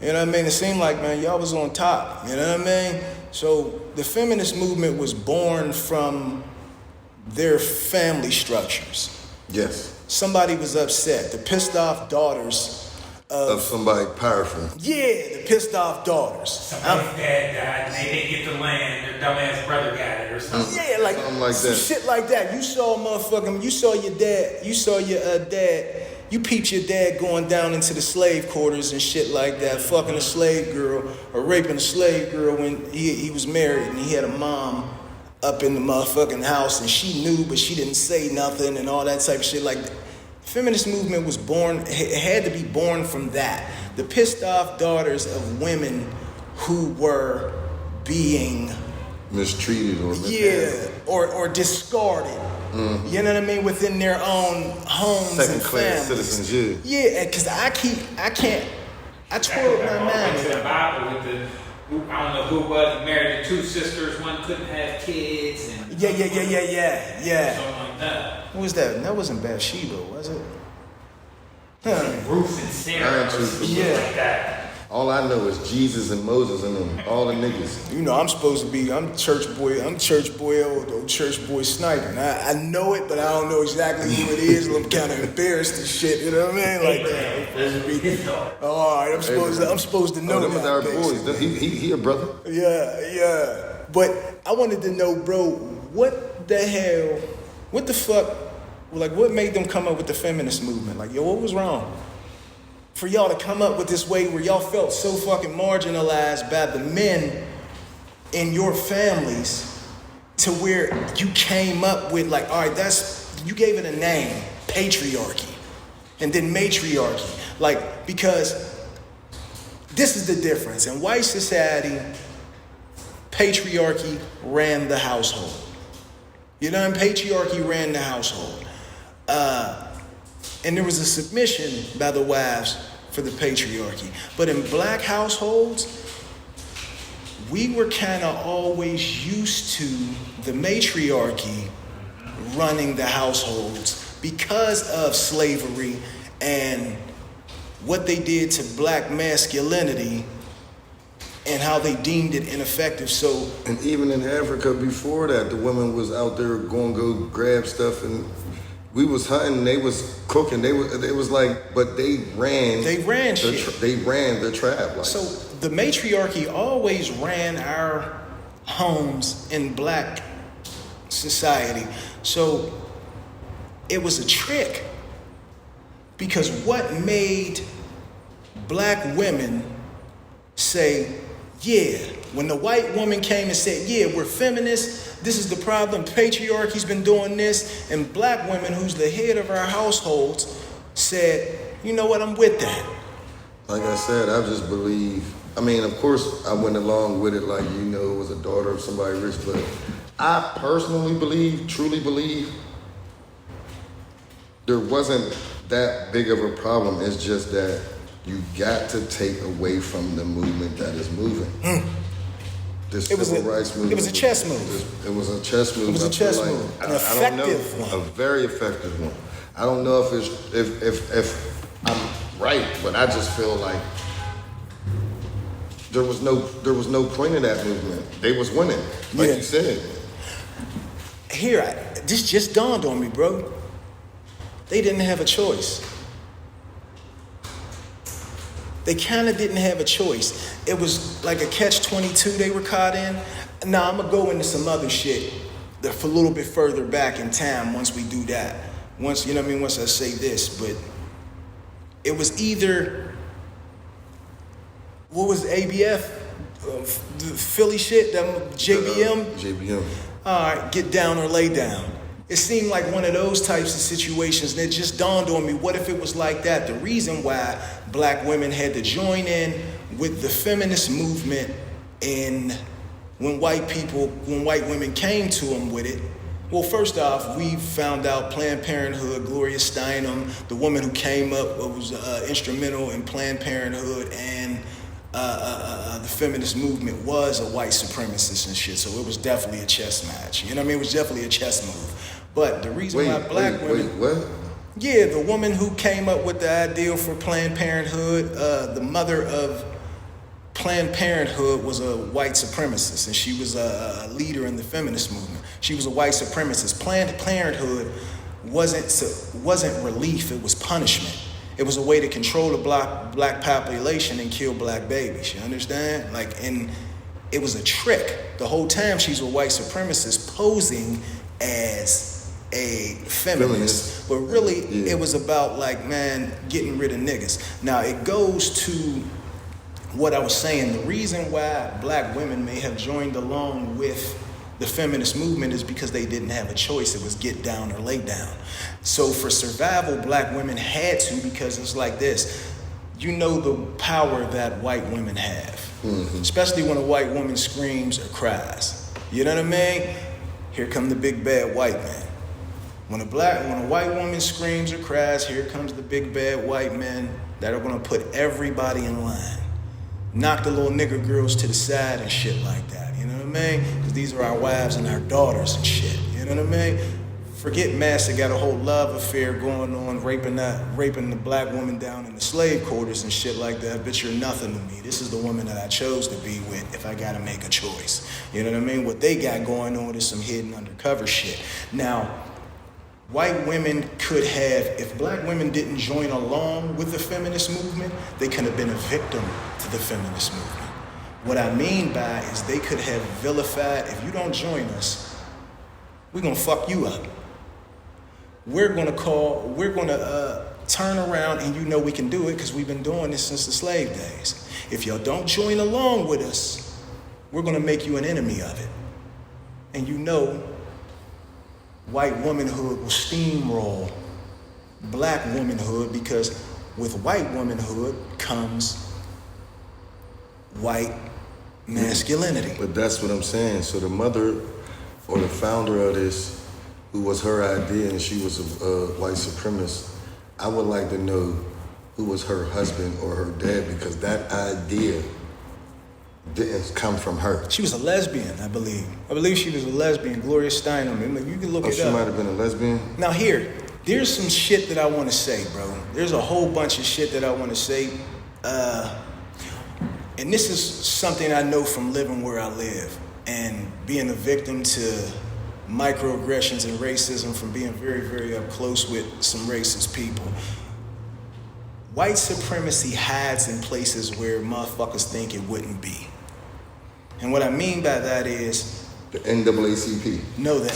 You know what I mean? It seemed like, man, y'all was on top. You know what I mean? So the feminist movement was born from their family structures. Yes. Somebody was upset. The pissed off daughters of somebody powerful. Yeah, the pissed off daughters. Somebody's dad died and they didn't get the land. Their dumbass brother got it or something. Yeah, like something like some that. Shit like that. You saw your dad, you peeped your dad going down into the slave quarters and shit like that, fucking a slave girl or raping a slave girl when he was married and he had a mom up in the motherfucking house and she knew but she didn't say nothing and all that type of shit. Like, feminist movement was born, it had to be born from that. The pissed off daughters of women who were being mistreated or discarded. Mm-hmm. You know what I mean? Within their own homes and families. Second-class citizens, yeah, because I twirled my mind. The Bible with I don't know who it was, married to two sisters, one couldn't have kids. And Yeah. Something like that. What was that? That wasn't Bathsheba, was it? Ruth and Sarah or something like that. All I know is Jesus and Moses and them, all the niggas. You know, I'm church boy sniping. I know it, but I don't know exactly who it is. I'm kind of embarrassed and shit, you know what I mean? Like that. All right, I'm supposed to know them that. Our boys. He a brother. Yeah. But I wanted to know, bro, what the fuck, like what made them come up with the feminist movement? Like, yo, what was wrong? For y'all to come up with this way where y'all felt so fucking marginalized by the men in your families to where you came up with like, all right, you gave it a name, patriarchy, and then matriarchy. Like, because this is the difference. In white society, patriarchy ran the household. You know, and patriarchy ran the household. And there was a submission by the wives for the patriarchy. But in black households, we were kind of always used to the matriarchy running the households because of slavery and what they did to black masculinity and how they deemed it ineffective. So, and even in Africa before that, the women was out there going to go grab stuff, and we was hunting, they was cooking, it was like, but they ran shit. They ran the trap. Like. So the matriarchy always ran our homes in black society. So it was a trick, because what made black women say, yeah, when the white woman came and said, yeah, we're feminists, this is the problem, patriarchy's been doing this, and black women, who's the head of our households, said, you know what, I'm with that. Like I said, I just believe, I mean, of course, I went along with it like, you know, it was a daughter of somebody rich, but I personally believe, truly believe, there wasn't that big of a problem. It's just that you got to take away from the movement that is moving. This civil rights movement. It was a chess move. It was a chess move. It was a chess move. An effective one. A very effective one. I don't know if I'm right, but I just feel like there was no point in that movement. They was winning, like you said. This just dawned on me, bro. They didn't have a choice. They kind of didn't have a choice. It was like a catch-22 they were caught in. Now, I'm going to go into some other shit for a little bit further back in time once we do that. Once I say this. But it was either, what was the ABF? The Philly shit, JBM? JBM. All right, get down or lay down. It seemed like one of those types of situations, and it just dawned on me, what if it was like that? The reason why black women had to join in with the feminist movement, and when white women came to them with it, well, first off, we found out Planned Parenthood, Gloria Steinem, the woman who came up, was instrumental in Planned Parenthood and the feminist movement, was a white supremacist and shit. So it was definitely a chess match. You know what I mean? It was definitely a chess move. But the reason why black women... Wait, what? Yeah, the woman who came up with the idea for Planned Parenthood, the mother of Planned Parenthood was a white supremacist, and she was a leader in the feminist movement. She was a white supremacist. Planned Parenthood wasn't relief, it was punishment. It was a way to control the black population and kill black babies, you understand? And it was a trick. The whole time she's a white supremacist posing as a feminist. But really, it was about getting rid of niggas. Now, it goes to what I was saying. The reason why black women may have joined along with the feminist movement is because they didn't have a choice. It was get down or lay down. So for survival, black women had to, because it's like this. You know the power that white women have, especially when a white woman screams or cries. You know what I mean? Here come the big bad white man. When a white woman screams or cries, here comes the big bad white men that are gonna put everybody in line. Knock the little nigger girls to the side and shit like that. You know what I mean? Because these are our wives and our daughters and shit. You know what I mean? Forget Master got a whole love affair going on, raping the black woman down in the slave quarters and shit like that. Bitch, you're nothing to me. This is the woman that I chose to be with if I gotta make a choice. You know what I mean? What they got going on is some hidden undercover shit. Now, white women could have, if black women didn't join along with the feminist movement, they could have been a victim to the feminist movement. What I mean by is they could have vilified, if you don't join us, we're gonna fuck you up. We're gonna turn around, and you know we can do it because we've been doing this since the slave days. If y'all don't join along with us, we're gonna make you an enemy of it. And you know, white womanhood will steamroll black womanhood, because with white womanhood comes white masculinity. But that's what I'm saying. So the mother or the founder of this, who was her idea, and she was a white supremacist, I would like to know who was her husband or her dad, because that idea didn't come from her. She was a lesbian, I believe. I believe she was a lesbian, Gloria Steinem. You can look it She up. might have been a lesbian. Now there's some shit that I want to say, bro. There's a whole bunch of shit that I want to say. And this is something I know from living where I live and being a victim to microaggressions and racism from being very, very up close with some racist people. White supremacy hides in places where motherfuckers think it wouldn't be. And what I mean by that is the NAACP. No, the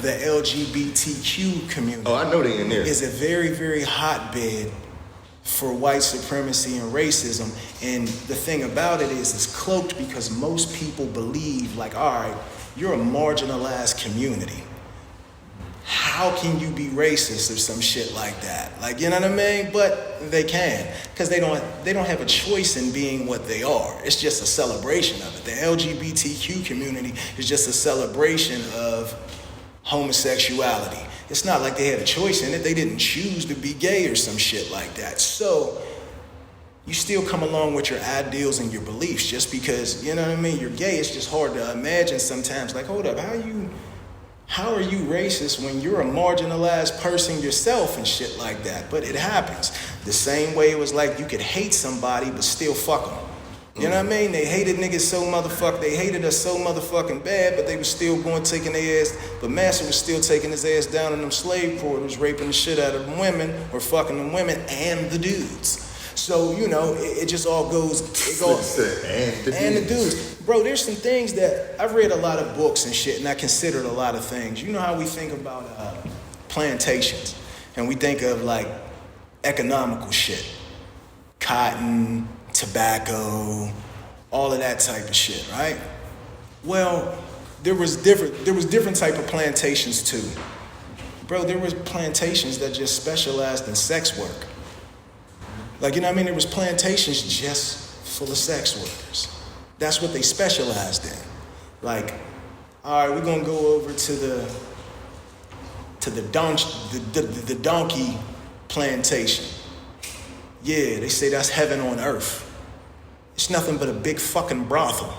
LGBTQ community. Oh, I know they in there. Is a very, very hotbed for white supremacy and racism. And the thing about it is it's cloaked because most people believe, like, all right, you're a marginalized community. How can you be racist or some shit like that? Like, you know what I mean? But they can, because they don't have a choice in being what they are. It's just a celebration of it. The LGBTQ community is just a celebration of homosexuality. It's not like they had a choice in it. They didn't choose to be gay or some shit like that. So you still come along with your ideals and your beliefs just because, you know what I mean, you're gay. It's just hard to imagine sometimes, like, hold up, how are you racist when you're a marginalized person yourself and shit like that? But it happens. The same way it was like you could hate somebody but still fuck them. You know what I mean? They hated niggas they hated us so motherfucking bad, but they was still going taking their ass, but Master was still taking his ass down in them slave quarters, raping the shit out of them women, or fucking them women and the dudes. So, you know, it just all goes, and the dudes. Bro, there's some things that, I've read a lot of books and shit, and I considered a lot of things. You know how we think about plantations, and we think of, like, economical shit. Cotton, tobacco, all of that type of shit, right? Well, there was different type of plantations too. Bro, there was plantations that just specialized in sex work. Like, you know what I mean? There was plantations just full of sex workers. That's what they specialized in. Like, all right, we're gonna go over to the donkey plantation. Yeah, they say that's heaven on earth. It's nothing but a big fucking brothel.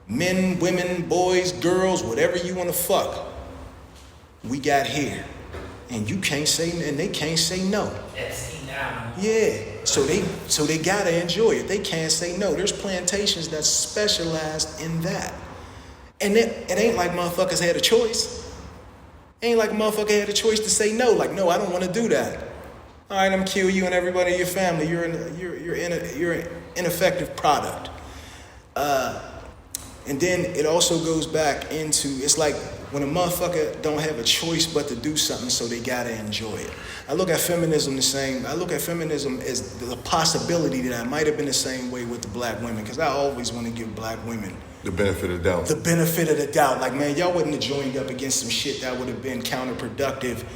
Men, women, boys, girls, whatever you want to fuck, we got here. And you can't say, and they can't say no. Yeah, so they gotta enjoy it. They can't say no. There's plantations that specialized in that. And it ain't like motherfuckers had a choice. Ain't like a motherfucker had a choice to say no. Like, no, I don't want to do that. All right, I'm gonna kill you and everybody in your family. You're an ineffective product. And then it also goes back into, it's like when a motherfucker don't have a choice but to do something, so they gotta enjoy it. I look at feminism the same. I look at feminism as the possibility that I might have been the same way with the black women, because I always want to give black women the benefit of the doubt. The benefit of the doubt. Like, man, y'all wouldn't have joined up against some shit that would have been counterproductive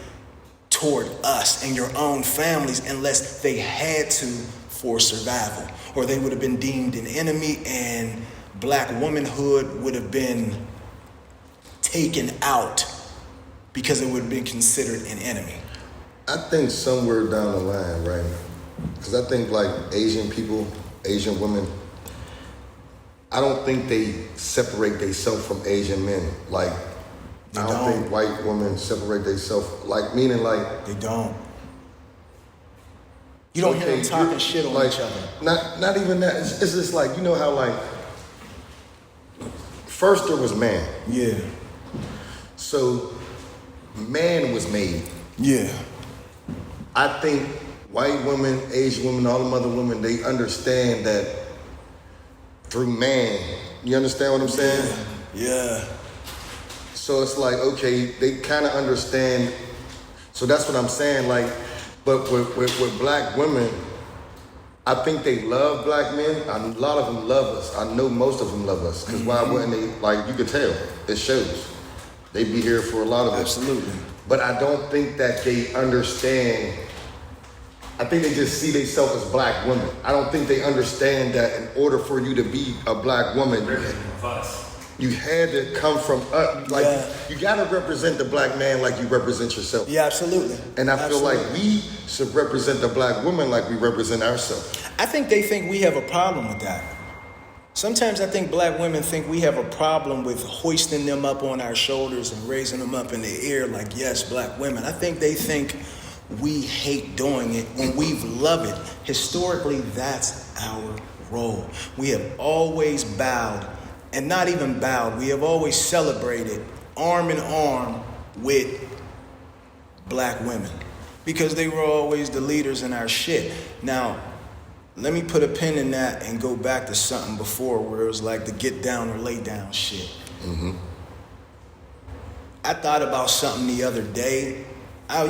toward us and your own families unless they had to for survival, or they would have been deemed an enemy and black womanhood would have been taken out because it would have been considered an enemy. I think somewhere down the line, right? Because I think like Asian people, Asian women, I don't think they separate themselves from Asian men. Like, I don't think white women separate themselves, like, meaning like... They don't. You don't hear them talking shit on each other. Not even that. It's just like, you know how like, first there was man. Yeah. So, man was made. Yeah. I think white women, Asian women, all them other women, they understand that through man. You understand what I'm saying? Yeah. So it's like, okay, they kind of understand. So that's what I'm saying. Like, but with black women, I think they love black men. A lot of them love us. I know most of them love us. Because why wouldn't they? Like, you could tell. It shows. They be here for a lot of us. Absolutely. But I don't think that they understand. I think they just see themselves as black women. I don't think they understand that in order for you to be a black woman, You had to come from like you gotta represent the black man like you represent yourself. Yeah, absolutely. And I feel like we should represent the black woman like we represent ourselves. I think they think we have a problem with that. Sometimes I think black women think we have a problem with hoisting them up on our shoulders and raising them up in the air like, yes, black women. I think they think we hate doing it when we love it. Historically, that's our role. We have always bowed, and not even bowed, we have always celebrated arm in arm with black women because they were always the leaders in our shit. Now, let me put a pin in that and go back to something before where it was like the get down or lay down shit. Mm-hmm. I thought about something the other day. I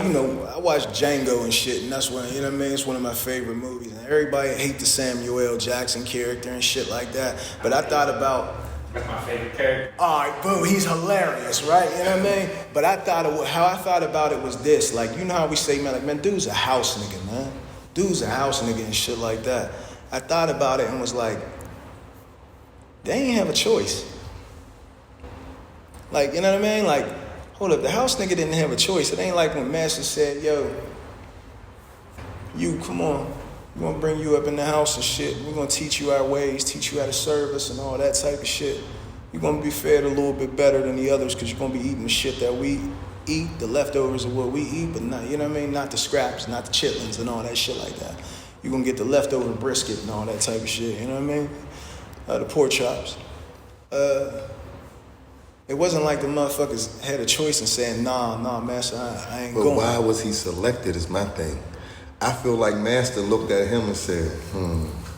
watched Django and shit, and that's when, you know what I mean? It's one of my favorite movies. And everybody hate the Samuel L. Jackson character and shit like that. But I thought about... That's my favorite character. All right, boom, he's hilarious, right? You know what I mean? But how I thought about it was this. Like, you know how we say, man, dude's a house nigga, man. Dude's a house nigga and shit like that. I thought about it and was like, they ain't have a choice. Like, you know what I mean? Like, hold up, the house nigga didn't have a choice. It ain't like when Master said, yo, you, come on, we're gonna bring you up in the house and shit. We're gonna teach you our ways, teach you how to serve us and all that type of shit. You're gonna be fed a little bit better than the others because you're gonna be eating the shit that we eat, the leftovers of what we eat, but not, you know what I mean? Not the scraps, not the chitlins and all that shit like that. You're gonna get the leftover brisket and all that type of shit, you know what I mean? The pork chops. It wasn't like the motherfuckers had a choice in saying, nah, Master, I ain't going. But why was he selected is my thing. I feel like Master looked at him and said,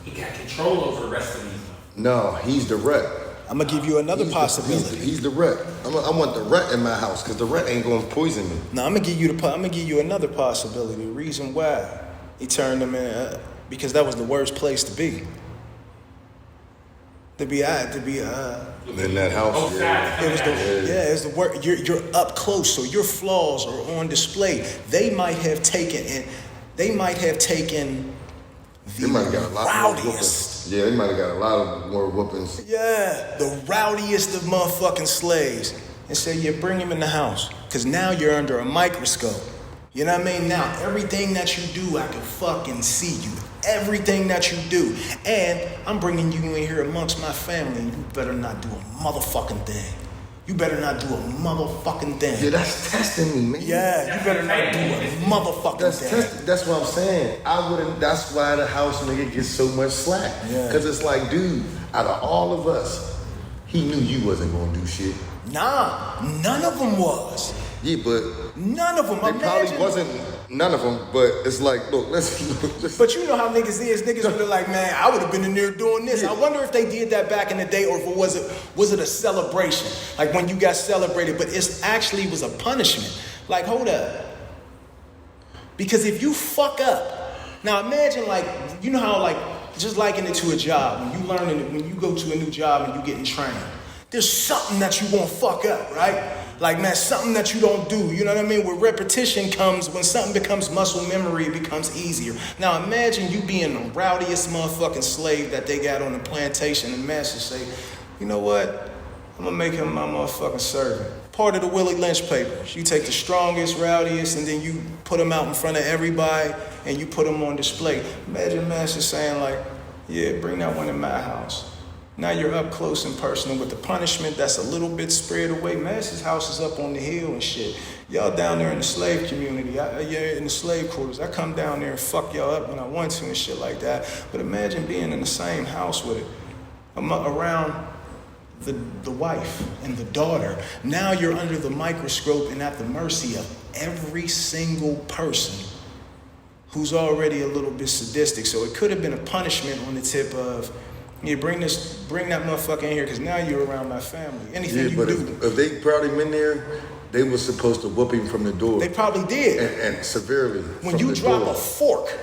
He got control over the rest of these. No, he's the rep. I'm gonna give you another possibility. He's the rep. I want the rat in my house because the rat ain't gonna poison me. No, I'm gonna give you another possibility. The reason why he turned him in, because that was the worst place to be. In that house. It was the work. You're up close, so your flaws are on display. They might have taken the rowdiest. Yeah, they might have got a lot of more whoopings. Yeah, the rowdiest of motherfucking slaves, and say, yeah, bring him in the house, because now you're under a microscope. You know what I mean? Now everything that you do, I can fucking see you. Everything that you do, and I'm bringing you in here amongst my family, and you better not do a motherfucking thing. You better not do a motherfucking thing. Yeah, that's testing me, man. Yeah, you better not do a motherfucking thing. That's what I'm saying. That's why the house nigga gets so much slack. Yeah. Because it's like, dude, out of all of us, he knew you wasn't gonna do shit. Nah, none of them was. Yeah, but none of them. They probably wasn't none of them, but it's like, look, let's. But you know how niggas is. Niggas would be like, man, I would have been in there doing this. Yeah. I wonder if they did that back in the day, or if it was it a celebration, like when you got celebrated, but it actually was a punishment. Like, hold up, because if you fuck up, now imagine, like, you know how, like, just liken it to a job. When you go to a new job and you getting trained, there's something that you won't fuck up, right? Like, man, something that you don't do, you know what I mean? Where repetition comes, when something becomes muscle memory, it becomes easier. Now, imagine you being the rowdiest motherfucking slave that they got on the plantation, and Master say, you know what? I'm gonna make him my motherfucking servant. Part of the Willie Lynch papers. You take the strongest, rowdiest, and then you put them out in front of everybody, and you put them on display. Imagine Master saying, like, yeah, bring that one in my house. Now you're up close and personal with the punishment that's a little bit spread away. Master's house is up on the hill and shit. Y'all down there in the slave community, in the slave quarters. I come down there and fuck y'all up when I want to and shit like that. But imagine being in the same house with it, around the wife and the daughter. Now you're under the microscope and at the mercy of every single person who's already a little bit sadistic. So it could have been a punishment on the tip of, yeah, bring that motherfucker in here, because now you're around my family. Anything you do. If they brought him in there, they were supposed to whoop him from the door. They probably did. And severely. When you drop a fork.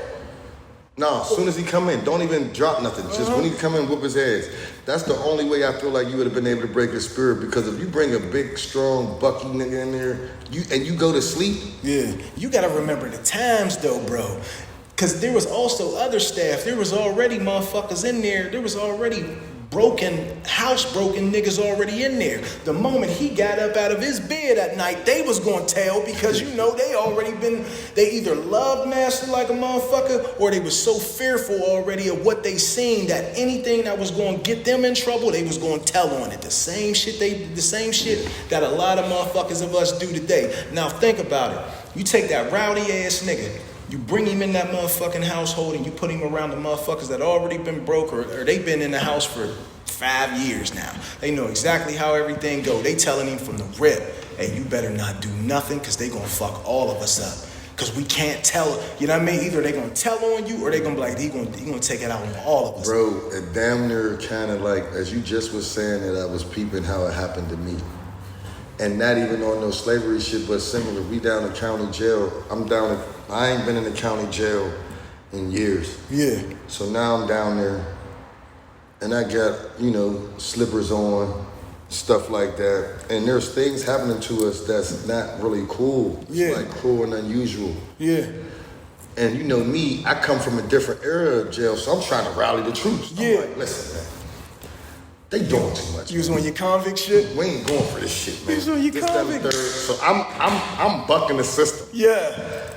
No, as soon as he come in, don't even drop nothing. Just when he come in, whoop his ass. That's the only way I feel like you would have been able to break his spirit, because if you bring a big, strong, bucky nigga in there, you go to sleep. Yeah, you got to remember the times though, bro. Because there was also other staff. There was already motherfuckers in there. There was already broken niggas already in there. The moment he got up out of his bed at night, they was gonna tell because they either loved Master like a motherfucker or they was so fearful already of what they seen that anything that was gonna get them in trouble, they was gonna tell on it. The same shit that a lot of motherfuckers of us do today. Now think about it. You take that rowdy ass nigga, you bring him in that motherfucking household and you put him around the motherfuckers that already been broke or they been in the house for 5 years now. They know exactly how everything go. They telling him from the rip, hey, you better not do nothing because they gonna fuck all of us up. Because we can't tell, you know what I mean? Either they gonna tell on you or they gonna be like, he gonna take it out on all of us. Bro, it damn near kind of like, as you just was saying that I was peeping how it happened to me. And not even on no slavery shit, but similar. We down in county jail. I ain't been in the county jail in years. Yeah. So now I'm down there and I got, slippers on, stuff like that. And there's things happening to us that's not really cool. It's like cruel and unusual. Yeah. And you know me, I come from a different era of jail, so I'm trying to rally the troops. Yeah. I'm like, listen, man. They doing too much. You was on your convict shit? We ain't going for this shit, man. You was on your convict. So I'm bucking the system. Yeah.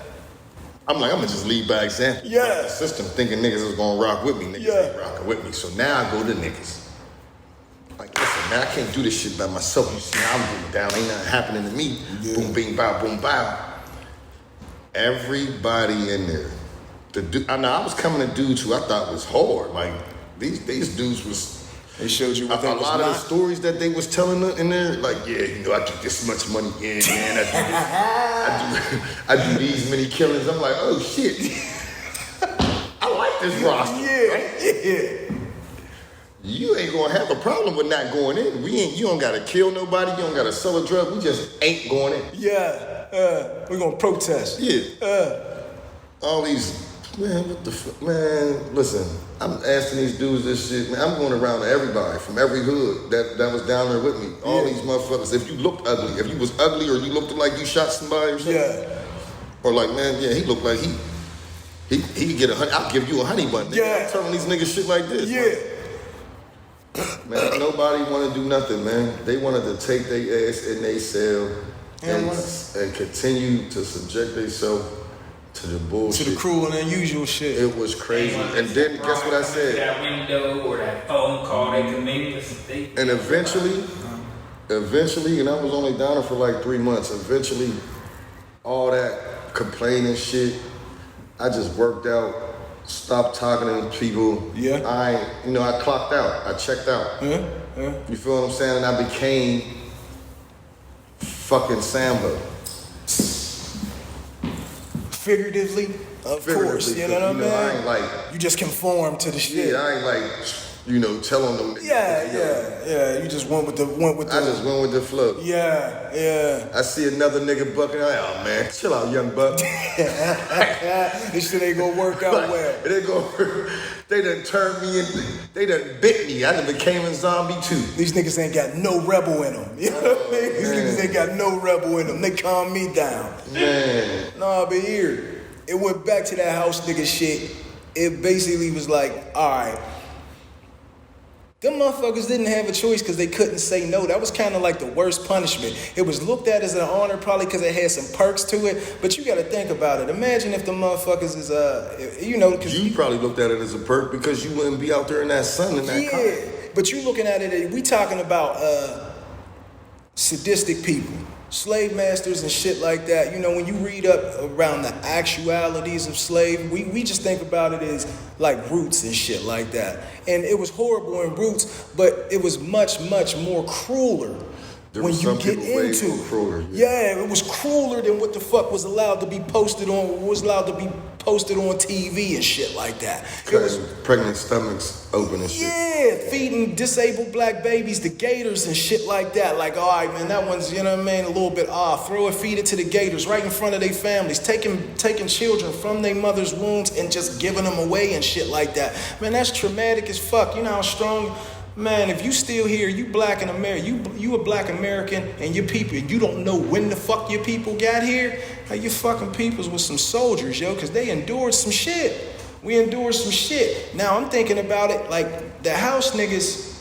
I'm like, I'm gonna just lead by example. Yeah. Buck the system thinking niggas is gonna rock with me. Niggas ain't rocking with me. So now I go to niggas. Like, listen, man, I can't do this shit by myself. You see, I'm moving down. Ain't nothing happening to me. Yeah. Boom, bing, bow, boom, bow. Everybody in there. I was coming to dudes who I thought was hard. Like, these dudes was. They showed you what a lot of the stories that they was telling in there, like, I get this much money, man, I do these many killings. I'm like, oh shit, I like this roster. Yeah. You ain't gonna have a problem with not going in. You don't gotta kill nobody. You don't gotta sell a drug. We just ain't going in. Yeah. We're gonna protest. Yeah. All these. Man, what the fuck? Man, listen, I'm asking these dudes this shit, man. I'm going around to everybody from every hood that was down there with me. All these motherfuckers. If you looked ugly, if you was ugly or you looked like you shot somebody or something. Yeah. Or like, man, he looked like he could get I'll give you a honey bun. Yeah. I'm telling these niggas shit like this. Yeah. Man, nobody want to do nothing, man. They wanted to take their ass in their cell and continue to subject themselves to the bullshit. To the cruel and unusual shit. It was crazy. And then guess what I said? That window or that phone call they could make. And eventually, and I was only down there for like 3 months. Eventually, all that complaining shit, I just worked out, stopped talking to people. Yeah. I clocked out. I checked out. Yeah. You feel what I'm saying? And I became fucking Sambo. Figuratively, of course, you know what I mean? I ain't like, you just conform to the shit. Yeah, I ain't like, telling them. Yeah. You just went with the. I just went with the flow. Yeah. I see another nigga bucking. Oh man, chill out, young buck. This shit ain't gonna work out well. It ain't gonna work. They done turned me in. They done bit me. I done became a zombie too. These niggas ain't got no rebel in them. You know what I mean? These niggas ain't got no rebel in them. They calm me down. Man. Nah, but here, it went back to that house nigga shit. It basically was like, all right. Them motherfuckers didn't have a choice because they couldn't say no. That was kind of like the worst punishment. It was looked at as an honor probably because it had some perks to it. But you got to think about it. Imagine if the motherfuckers is, Cause you probably looked at it as a perk because you wouldn't be out there in that sun and that car. Yeah, but you looking at it, we talking about sadistic people. Slave masters and shit like that. You know, when you read up around the actualities of slave, we just think about it as like Roots and shit like that. And it was horrible in Roots, but it was much, much more crueler when you get into it. Crueler, yeah, it was crueler than what the fuck was allowed to be posted on, TV and shit like that. Pregnant stomachs open and shit. Yeah, feeding disabled black babies to gators and shit like that. Like, all right, man, that one's, you know what I mean, a little bit off. Throw it, feed it to the gators right in front of their families. Taking children from their mother's wombs and just giving them away and shit like that. Man, that's traumatic as fuck. You know how strong... Man, if you still here, you black in America, you a black American and your people, you don't know when the fuck your people got here, you fucking peoples with some soldiers, yo, because they endured some shit. We endured some shit. Now, I'm thinking about it like the house niggas,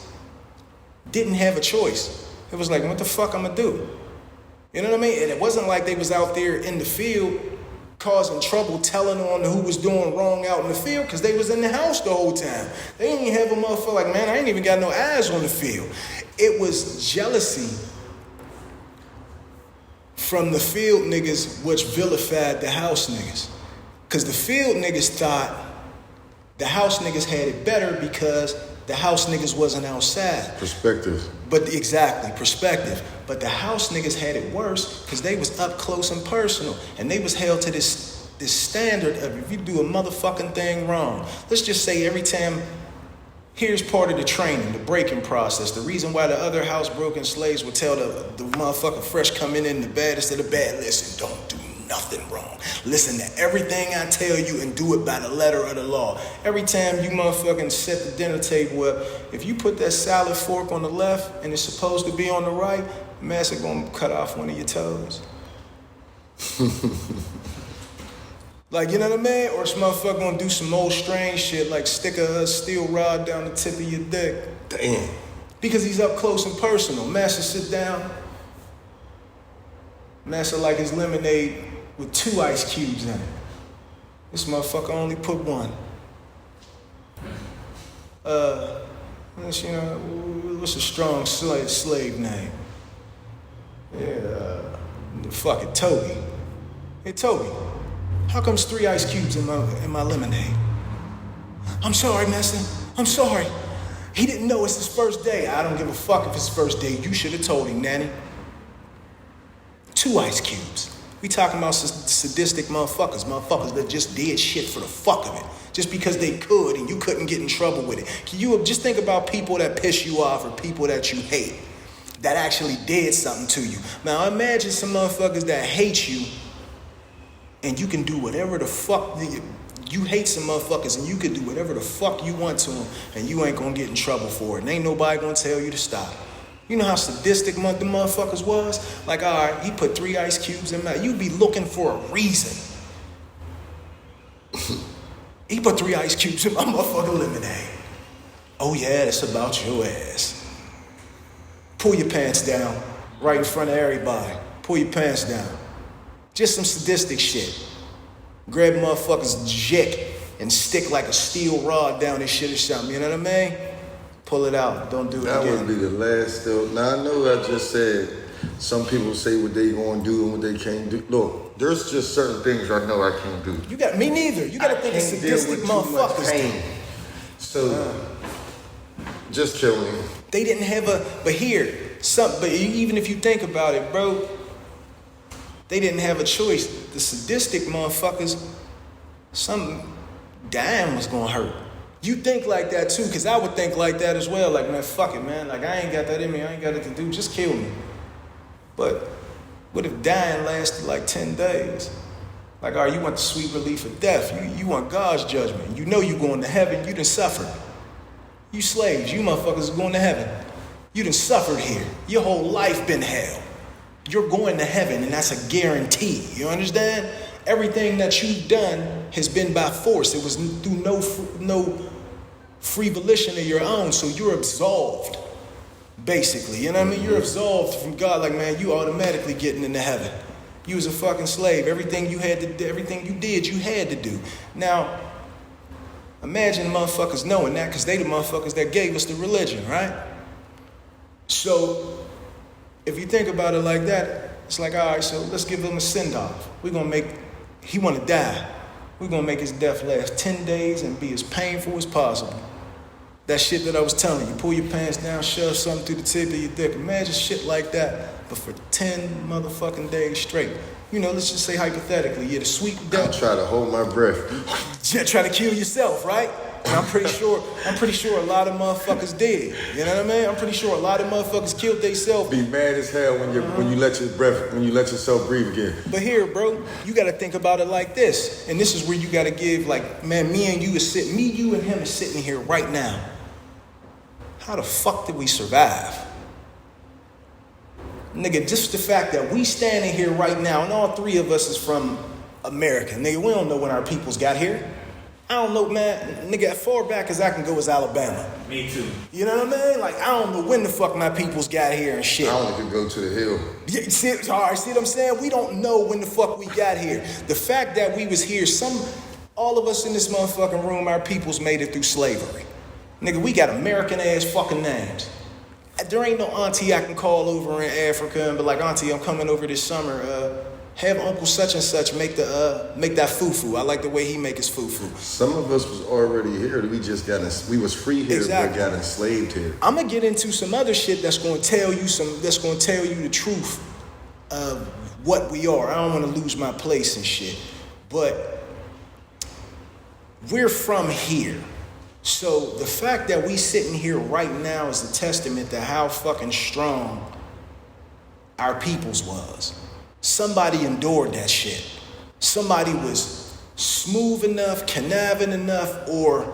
didn't have a choice. It was like, what the fuck I'm gonna do? You know what I mean? And it wasn't like they was out there in the field causing trouble, telling on who was doing wrong out in the field, because they was in the house the whole time. They didn't even have a motherfucker like, man, I ain't even got no eyes on the field. It was jealousy from the field niggas which vilified the house niggas. Because the field niggas thought the house niggas had it better because the house niggas wasn't outside. Perspective. But exactly, perspective. But the house niggas had it worse because they was up close and personal. And they was held to this standard of if you do a motherfucking thing wrong. Let's just say every time, here's part of the training, the breaking process. The reason why the other housebroken slaves would tell the motherfucker fresh coming in the baddest of the bad, listen, don't do nothing wrong. Listen to everything I tell you and do it by the letter of the law. Every time you motherfucking set the dinner table up, if you put that salad fork on the left and it's supposed to be on the right, master gonna cut off one of your toes. Like, you know what I mean? Or this motherfucker gonna do some old strange shit like stick a steel rod down the tip of your dick. Damn. Because he's up close and personal. Master sit down. Master like his lemonade with 2 ice cubes in it. This motherfucker only put 1. What's a strong slave name? Yeah, fuck it, Toby. Hey, Toby, how come's 3 ice cubes in my lemonade? I'm sorry, Master. I'm sorry. He didn't know it's his first day. I don't give a fuck if it's his first day. You should have told him, Nanny. 2 ice cubes. We talking about sadistic motherfuckers that just did shit for the fuck of it. Just because they could and you couldn't get in trouble with it. Can you just think about people that piss you off or people that you hate that actually did something to you? Now imagine some motherfuckers that hate you and you can do whatever the fuck, you hate some motherfuckers and you can do whatever the fuck you want to them and you ain't gonna get in trouble for it. And ain't nobody gonna tell you to stop. You know how sadistic the motherfuckers was? Like, all right, he put 3 ice cubes in my, you'd be looking for a reason. He put 3 ice cubes in my motherfucking lemonade. Oh yeah, that's about your ass. Pull your pants down right in front of everybody. Pull your pants down. Just some sadistic shit. Grab motherfuckers' jick and stick like a steel rod down this shit or something, you know what I mean? Pull it out, don't do it that again. That would be the last still. Now I know I just said some people say what they gonna do and what they can't do. Look, there's just certain things I know I can't do. You got me neither. You gotta think of sadistic motherfuckers. So just kill me. They didn't have but even if you think about it, bro, they didn't have a choice. The sadistic motherfuckers, some dying was gonna hurt. You think like that too, because I would think like that as well. Like, man, fuck it, man. Like, I ain't got that in me. I ain't got it to do. Just kill me. But what if dying lasted like 10 days? Like, all right, you want the sweet relief of death. You want God's judgment. You know you going to heaven. You done suffered. You slaves, you motherfuckers are going to heaven. You done suffered here. Your whole life been hell. You're going to heaven, and that's a guarantee. You understand? Everything that you've done has been by force. It was through no free volition of your own, so you're absolved, basically. You know what I mean? You're absolved from God. Like, man, you automatically getting into heaven. You was a fucking slave. Everything you had to do, everything you did, you had to do. Now, imagine motherfuckers knowing that, because they the motherfuckers that gave us the religion, right? So, if you think about it like that, it's like, all right, so let's give him a send-off. He want to die. We're going to make his death last 10 days and be as painful as possible. That shit that I was telling you, pull your pants down, shove something through the tip of your dick. Imagine shit like that, but for 10 motherfucking days straight. You know, let's just say hypothetically, the sweet death. I'll try to hold my breath. Try to kill yourself, right? And I'm pretty sure a lot of motherfuckers did. You know what I mean? I'm pretty sure a lot of motherfuckers killed themselves. Be mad as hell when you let yourself breathe again. But here, bro, you got to think about it like this, and this is where you got to give, like, man, you and him are sitting here right now. How the fuck did we survive? Nigga, just the fact that we standing here right now, and all 3 of us is from America. Nigga, we don't know when our peoples got here. I don't know, man. Nigga, as far back as I can go is Alabama. Me too. You know what I mean? Like, I don't know when the fuck my peoples got here and shit. I only could go to the hill. Yeah, see what I'm saying? We don't know when the fuck we got here. The fact that we was here, all of us in this motherfucking room, our peoples made it through slavery. Nigga, we got American-ass fucking names. There ain't no auntie I can call over in Africa and be like, auntie, I'm coming over this summer. Have Uncle such and such make that fufu. I like the way he make his fufu. Some of us was already here. We was free here, Exactly. but got enslaved here. I'm gonna get into some other shit that's gonna tell you the truth of what we are. I don't want to lose my place and shit, but we're from here. So the fact that we sitting here right now is a testament to how fucking strong our peoples was. Somebody endured that shit. Somebody was smooth enough, conniving enough, or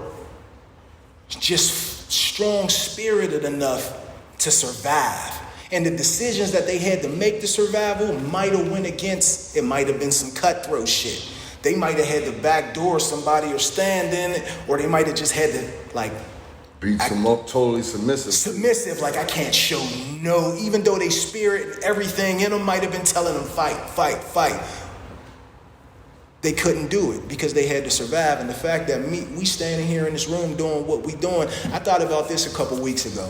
just strong-spirited enough to survive. And the decisions that they had to make to survival might have went against, it might have been some cutthroat shit. They might have had to backdoor somebody or stand in it, or they might have just had to, like, Beat some up, totally submissive. submissive, like I can't show no, even though they spirit, everything in them might have been telling them fight, fight, fight. They couldn't do it because they had to survive. And the fact that we standing here in this room doing what we doing, I thought about this a couple weeks ago.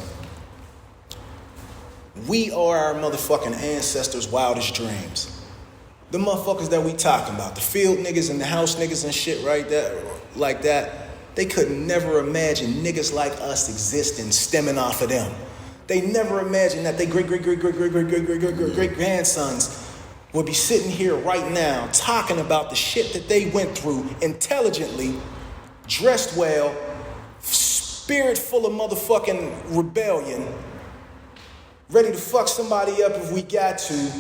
We are our motherfucking ancestors' wildest dreams. The motherfuckers that we talking about, the field niggas and the house niggas and shit like that, they could never imagine niggas like us existing stemming off of them. They never imagined that they great-great-great-great-great-great-great-great-grandsons would be sitting here right now talking about the shit that they went through intelligently, dressed well, spirit full of motherfucking rebellion, ready to fuck somebody up if we got to,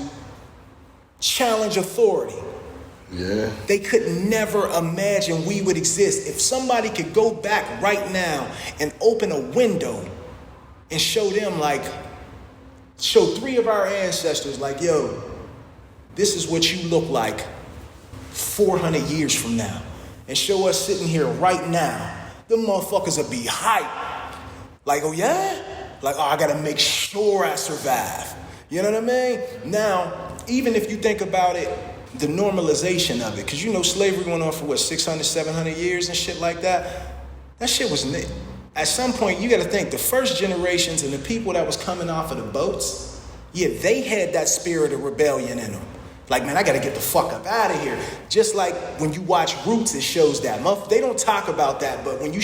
challenge authority. Yeah. They could never imagine we would exist. If somebody could go back right now and open a window and show three of our ancestors like, yo, this is what you look like 400 years from now, and show us sitting here right now, them motherfuckers would be hyped. Like, oh yeah? Like, oh, I gotta make sure I survive. You know what I mean? Now, even if you think about it, the normalization of it, because you know slavery went on for 600, 700 years and shit like that. That shit was, at some point, you got to think, the first generations and the people that was coming off of the boats, yeah, they had that spirit of rebellion in them. Like, man, I got to get the fuck up out of here. Just like when you watch Roots, it shows that. They don't talk about that, but when you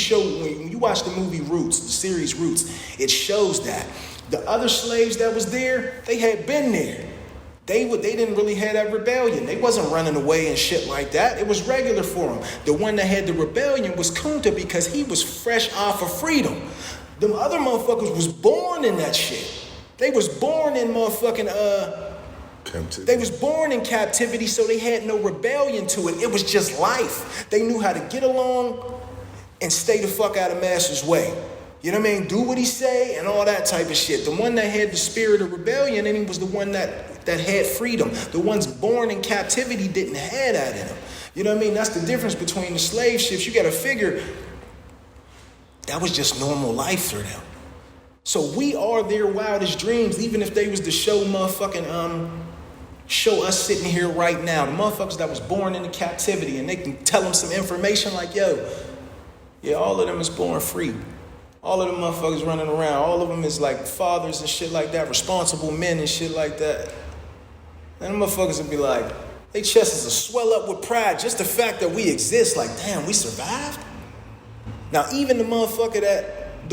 watch the movie Roots, the series Roots, it shows that. The other slaves that was there, they had been there. They didn't really have that rebellion. They wasn't running away and shit like that. It was regular for them. The one that had the rebellion was Kunta because he was fresh off of freedom. Them other motherfuckers was born in that shit. They was born in motherfucking Captivity. They was born in captivity, so they had no rebellion to it. It was just life. They knew how to get along and stay the fuck out of master's way. You know what I mean? Do what he say and all that type of shit. The one that had the spirit of rebellion and he was the one that had freedom. The ones born in captivity didn't have that in them. You know what I mean? That's the difference between the slave ships. You got to figure that was just normal life for them. So we are their wildest dreams, even if they was to show us sitting here right now. The motherfuckers that was born into captivity, and they can tell them some information like, yo, yeah, all of them is born free. All of them motherfuckers running around. All of them is like fathers and shit like that, responsible men and shit like that. And the motherfuckers would be like, they chests will swell up with pride. Just the fact that we exist, like, damn, we survived? Now, even the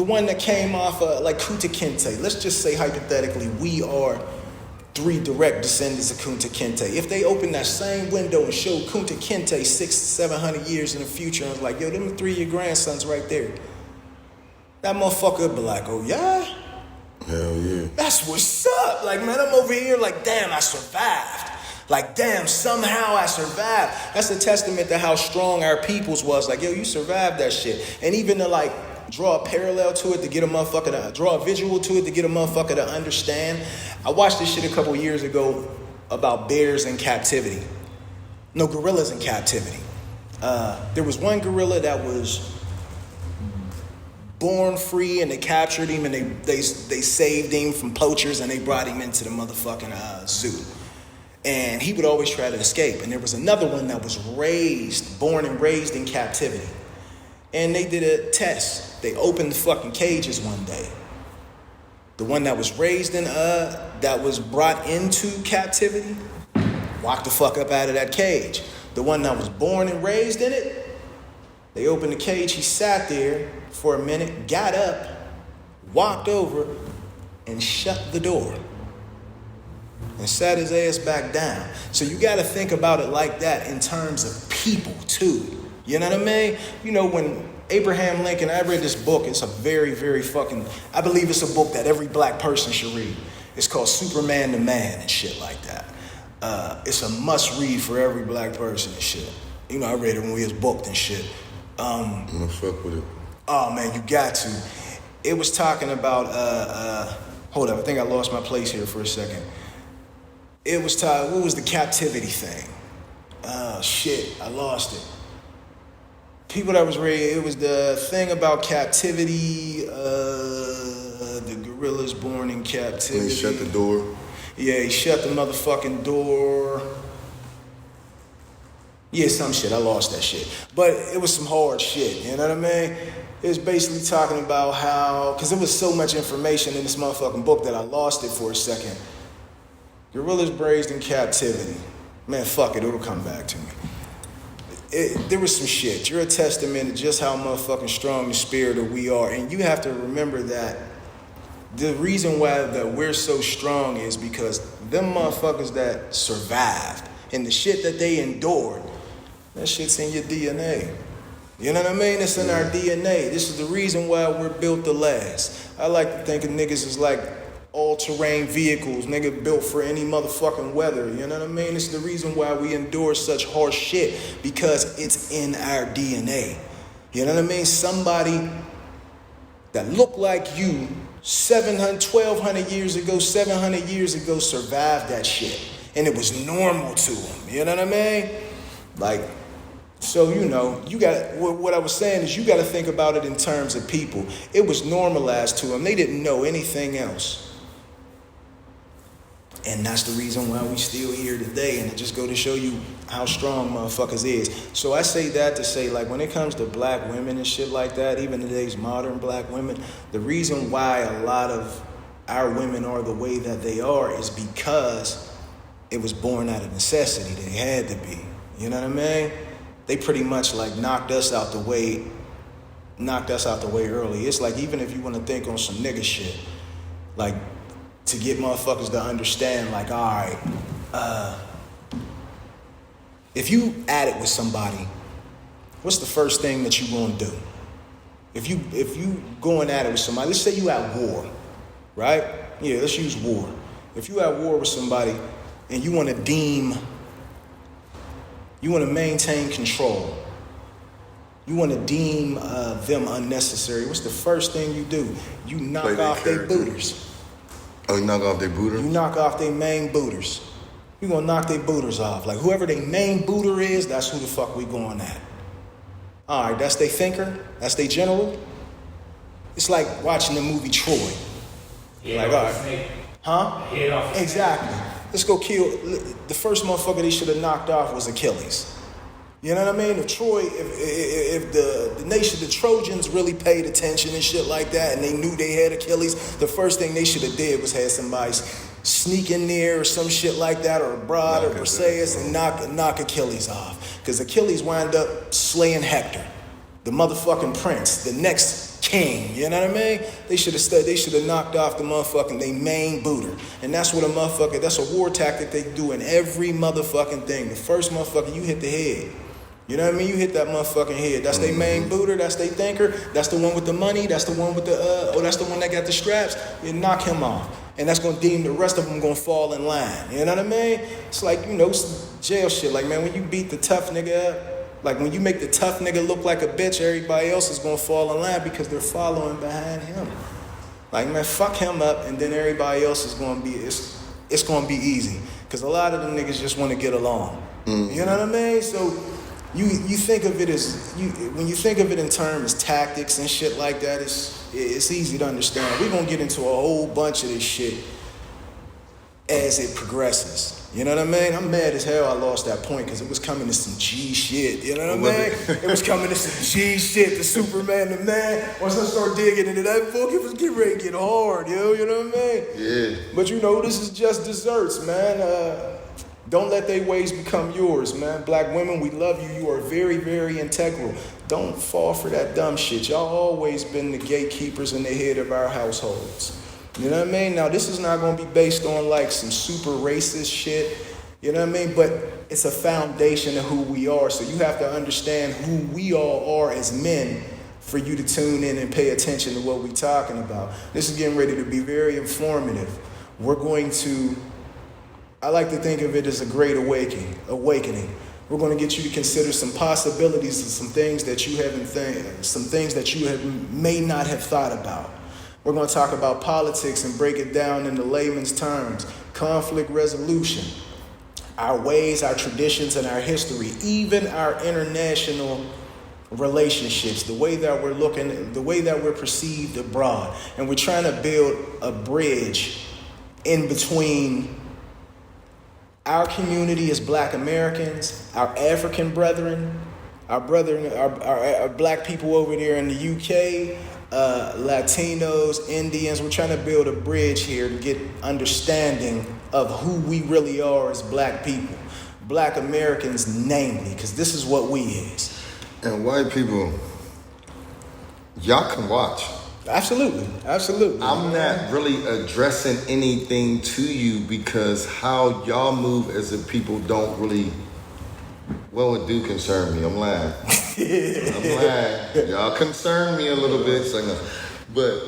one that came off like Kunta Kinte, let's just say hypothetically, we are 3 direct descendants of Kunta Kinte. If they open that same window and show Kunta Kinte 600-700 years in the future, and it's like, yo, them are 3 of your grandsons right there. That motherfucker would be like, oh yeah? Hell yeah. That's what's up. Like, man, I'm over here like, damn, I survived. Like, damn, somehow I survived. That's a testament to how strong our peoples was. Like, yo, you survived that shit. And even to like draw a parallel to it to get a motherfucker to, draw a visual to it to get a motherfucker to understand. I watched this shit a couple years ago about bears in captivity. No, gorillas in captivity. There was one gorilla that was born free, and they captured him, and they saved him from poachers, and they brought him into the motherfucking zoo. And he would always try to escape. And there was another one that was born and raised in captivity. And they did a test. They opened the fucking cages one day. The one that was raised in, that was brought into captivity, walked the fuck up out of that cage. The one that was born and raised in it, they opened the cage, he sat there for a minute, got up, walked over, and shut the door. And sat his ass back down. So you gotta think about it like that in terms of people too. You know what I mean? You know, when Abraham Lincoln, I read this book, it's a very, very fucking, I believe it's a book that every black person should read. It's called Superman the Man and shit like that. It's a must read for every black person and shit. You know, I read it when we was booked and shit. I'm gonna fuck with it. Oh man, you got to. It was talking about, hold up, I think I lost my place here for a second. It was what was the captivity thing? Oh shit, I lost it. People that was reading, it was the thing about captivity, the gorillas born in captivity. And he shut the door. Yeah, he shut the motherfucking door. Yeah, some shit, I lost that shit. But it was some hard shit, you know what I mean? It was basically talking about how, because there was so much information in this motherfucking book that I lost it for a second. Gorillas raised in captivity. Man, fuck it, it'll come back to me. There was some shit. You're a testament to just how motherfucking strong and spirited we are. And you have to remember that the reason why that we're so strong is because them motherfuckers that survived and the shit that they endured, that shit's in your DNA. You know what I mean? It's in our DNA. This is the reason why we're built to last. I like to think of niggas as like all-terrain vehicles, nigga, built for any motherfucking weather. You know what I mean? It's the reason why we endure such harsh shit, because it's in our DNA. You know what I mean? Somebody that looked like you 1,200 years ago, 700 years ago survived that shit. And it was normal to them. You know what I mean? Like, so, you know, you got, what I was saying is you got to think about it in terms of people. It was normalized to them. They didn't know anything else. And that's the reason why we still here today. And it just go to show you how strong motherfuckers is. So I say that to say, like, when it comes to black women and shit like that, even today's modern black women, the reason why a lot of our women are the way that they are is because it was born out of necessity. They had to be. You know what I mean? They pretty much like knocked us out the way early. It's like, even if you want to think on some nigga shit, like, to get motherfuckers to understand, like, all right, if you at it with somebody, what's the first thing that you gonna do? If you going at it with somebody, let's say you at war, right? Yeah, let's use war. If you at war with somebody and you want to maintain control, you want to deem them unnecessary, what's the first thing you do? You knock off their booters. Oh, you knock off their booter? You knock off their main booters. You gonna knock their booters off. Like, whoever their main booter is, that's who the fuck we going at. All right, that's their thinker. That's their general. It's like watching the movie Troy. Yeah, like, all right. Huh? Exactly. Let's go kill. The first motherfucker they should have knocked off was Achilles. You know what I mean? If Troy, if the nation, the Trojans really paid attention and shit like that, and they knew they had Achilles, the first thing they should have did was had somebody sneak in there or some shit like that, or a broad or Briseis, and knock Achilles off. Because Achilles wound up slaying Hector, the motherfucking prince, the next king. You know what I mean? They should have knocked off the motherfucking they main booter. And that's what that's a war tactic they do in every motherfucking thing. The first motherfucker, you hit the head. You know what I mean? You hit that motherfucking head. That's their main booter. That's their thinker. That's the one with the money. That's the one with that's the one that got the straps. You knock him off. And that's going to deem the rest of them going to fall in line. You know what I mean? It's like, you know, jail shit. Like, man, when you beat the tough nigga up, like when you make the tough nigga look like a bitch, everybody else is going to fall in line because they're following behind him. Like, man, fuck him up, and then everybody else is going to be, it's going to be easy. Because a lot of them niggas just want to get along. You know what I mean? So you think of it as when you think of it in terms tactics and shit like that, it's easy to understand. We're gonna get into a whole bunch of this shit as it progresses. You know what I mean? I'm mad as hell I lost that point because it was coming to some G shit. You know what I mean? It was coming to some G shit. The Superman, the man. Once I start digging into that book, it was getting ready to get hard, yo. You know what I mean? Yeah. But you know, this is just desserts, man. Don't let their ways become yours, man. Black women, we love you. You are very, very integral. Don't fall for that dumb shit. Y'all always been the gatekeepers and the head of our households. You know what I mean? Now, this is not going to be based on like some super racist shit. You know what I mean? But it's a foundation of who we are. So you have to understand who we all are as men for you to tune in and pay attention to what we're talking about. This is getting ready to be very informative. We're going to, I like to think of it as a great awakening. We're going to get you to consider some possibilities and some things that you may not have thought about. We're going to talk about politics and break it down into layman's terms, conflict resolution, our ways, our traditions, and our history, even our international relationships, the way that we're looking, the way that we're perceived abroad. And we're trying to build a bridge in between our community as Black Americans, our African brethren, our Black people over there in the UK, Latinos, Indians. We're trying to build a bridge here to get understanding of who we really are as Black people, Black Americans namely, because this is what we is. And white people, y'all can watch. Absolutely. I'm not really addressing anything to you because how y'all move as a people don't really, well, it do concern me. I'm lying. Y'all concern me a little bit. But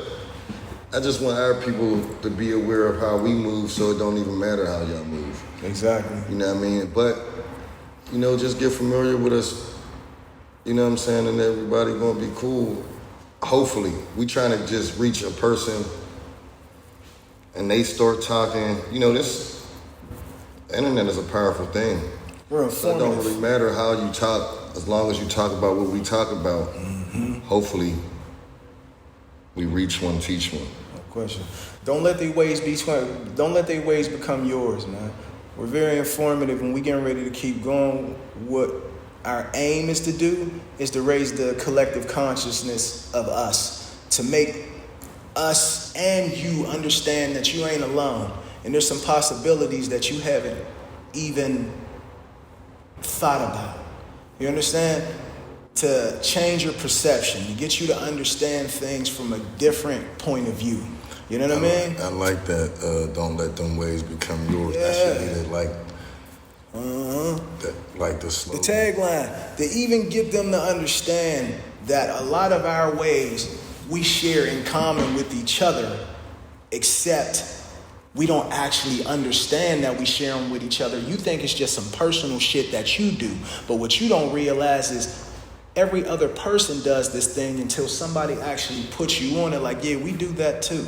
I just want our people to be aware of how we move so it don't even matter how y'all move. Exactly. You know what I mean? But, you know, just get familiar with us. You know what I'm saying? And everybody gonna be cool. Hopefully. We trying to just reach a person and they start talking. You know, the internet is a powerful thing. We're So it don't really matter how you talk, as long as you talk about what we talk about. Mm-hmm. Hopefully, we reach one, teach one. No question. Don't let their ways become yours, man. We're very informative, and we getting ready to keep going. What our aim is to do is to raise the collective consciousness of us, to make us and you understand that you ain't alone, and there's some possibilities that you haven't even thought about. You understand? To change your perception, to get you to understand things from a different point of view. You know what I mean? I like that. Don't let them ways become yours. Yeah. That should be the slogan. The tagline. To even get them to understand that a lot of our ways we share in common with each other, except we don't actually understand that we share them with each other. You think it's just some personal shit that you do. But what you don't realize is every other person does this thing until somebody actually puts you on it. Like, yeah, we do that too.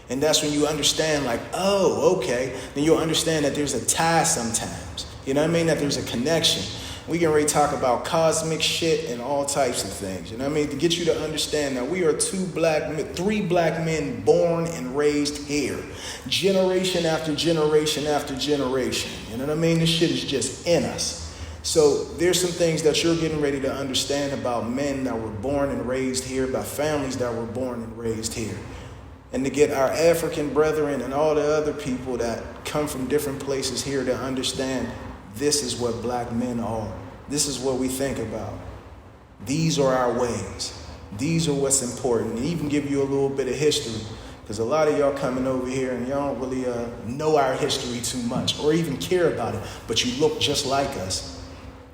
And that's when you understand, like, oh, okay. Then you'll understand that there's a tie sometimes. You know what I mean? That there's a connection. We can really talk about cosmic shit and all types of things. You know what I mean? To get you to understand that we are three black men born and raised here. Generation after generation after generation. You know what I mean? This shit is just in us. So there's some things that you're getting ready to understand about men that were born and raised here, about families that were born and raised here. And to get our African brethren and all the other people that come from different places here to understand this is what black men are. This is what we think about. These are our ways. These are what's important. And even give you a little bit of history. Because a lot of y'all coming over here and y'all don't really know our history too much or even care about it. But you look just like us.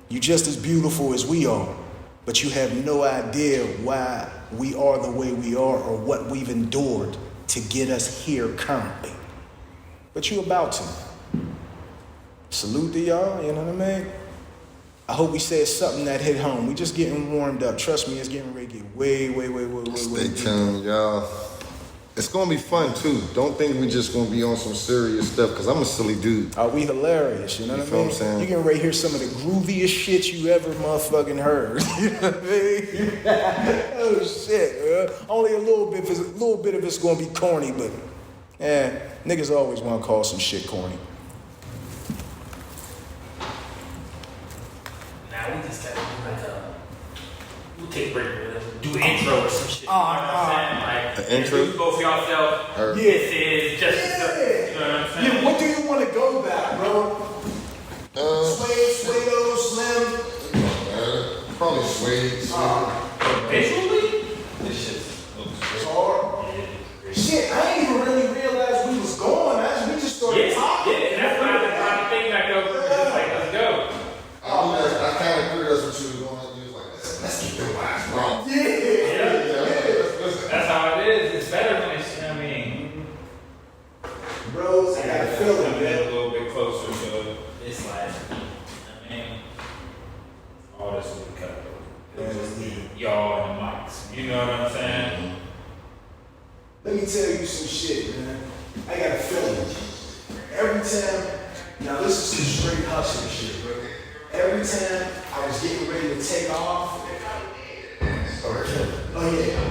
You're just as beautiful as we are. But you have no idea why we are the way we are or what we've endured to get us here currently. But you about to. Salute to y'all, you know what I mean? I hope we said something that hit home. We just getting warmed up. Trust me, it's getting ready to get way. Stay tuned, y'all. It's gonna be fun too. Don't think we just gonna be on some serious stuff, cause I'm a silly dude. Are we hilarious? You know what I feel mean? what I'm saying? You can right hear some of the grooviest shit you ever motherfucking heard. You know what I mean? Oh shit, only a little bit of it's gonna be corny, but niggas always want to call some shit corny. Now we just gotta do like we'll take a break, do an intro or some shit. You know what I'm saying? Like, an intro? You both yourself. Or- This is just, you know what I'm saying? Yeah, what do you want to go back, bro? Suedo, Slim. Probably Suede. Visually, this shit looks It's great. hard. Yeah, Shit, I didn't even really realize we was going. We just started talking. yeah, and that's why I brought the thing back over. Just like, let's go. I kind of figured that's what you were going. You was like, let's keep it last, bro. That's how it is. It's better when it's, you know what I mean? Bros, I got a feeling, Come in man. a little bit closer, so it's like, I mean, all this will be cut. It'll just be y'all and the mics. You know what I'm saying? Let me tell you some shit, man. I got a feeling. Every time, now this is some straight hustling shit, bro. Every time I was getting ready to take off, oh yeah,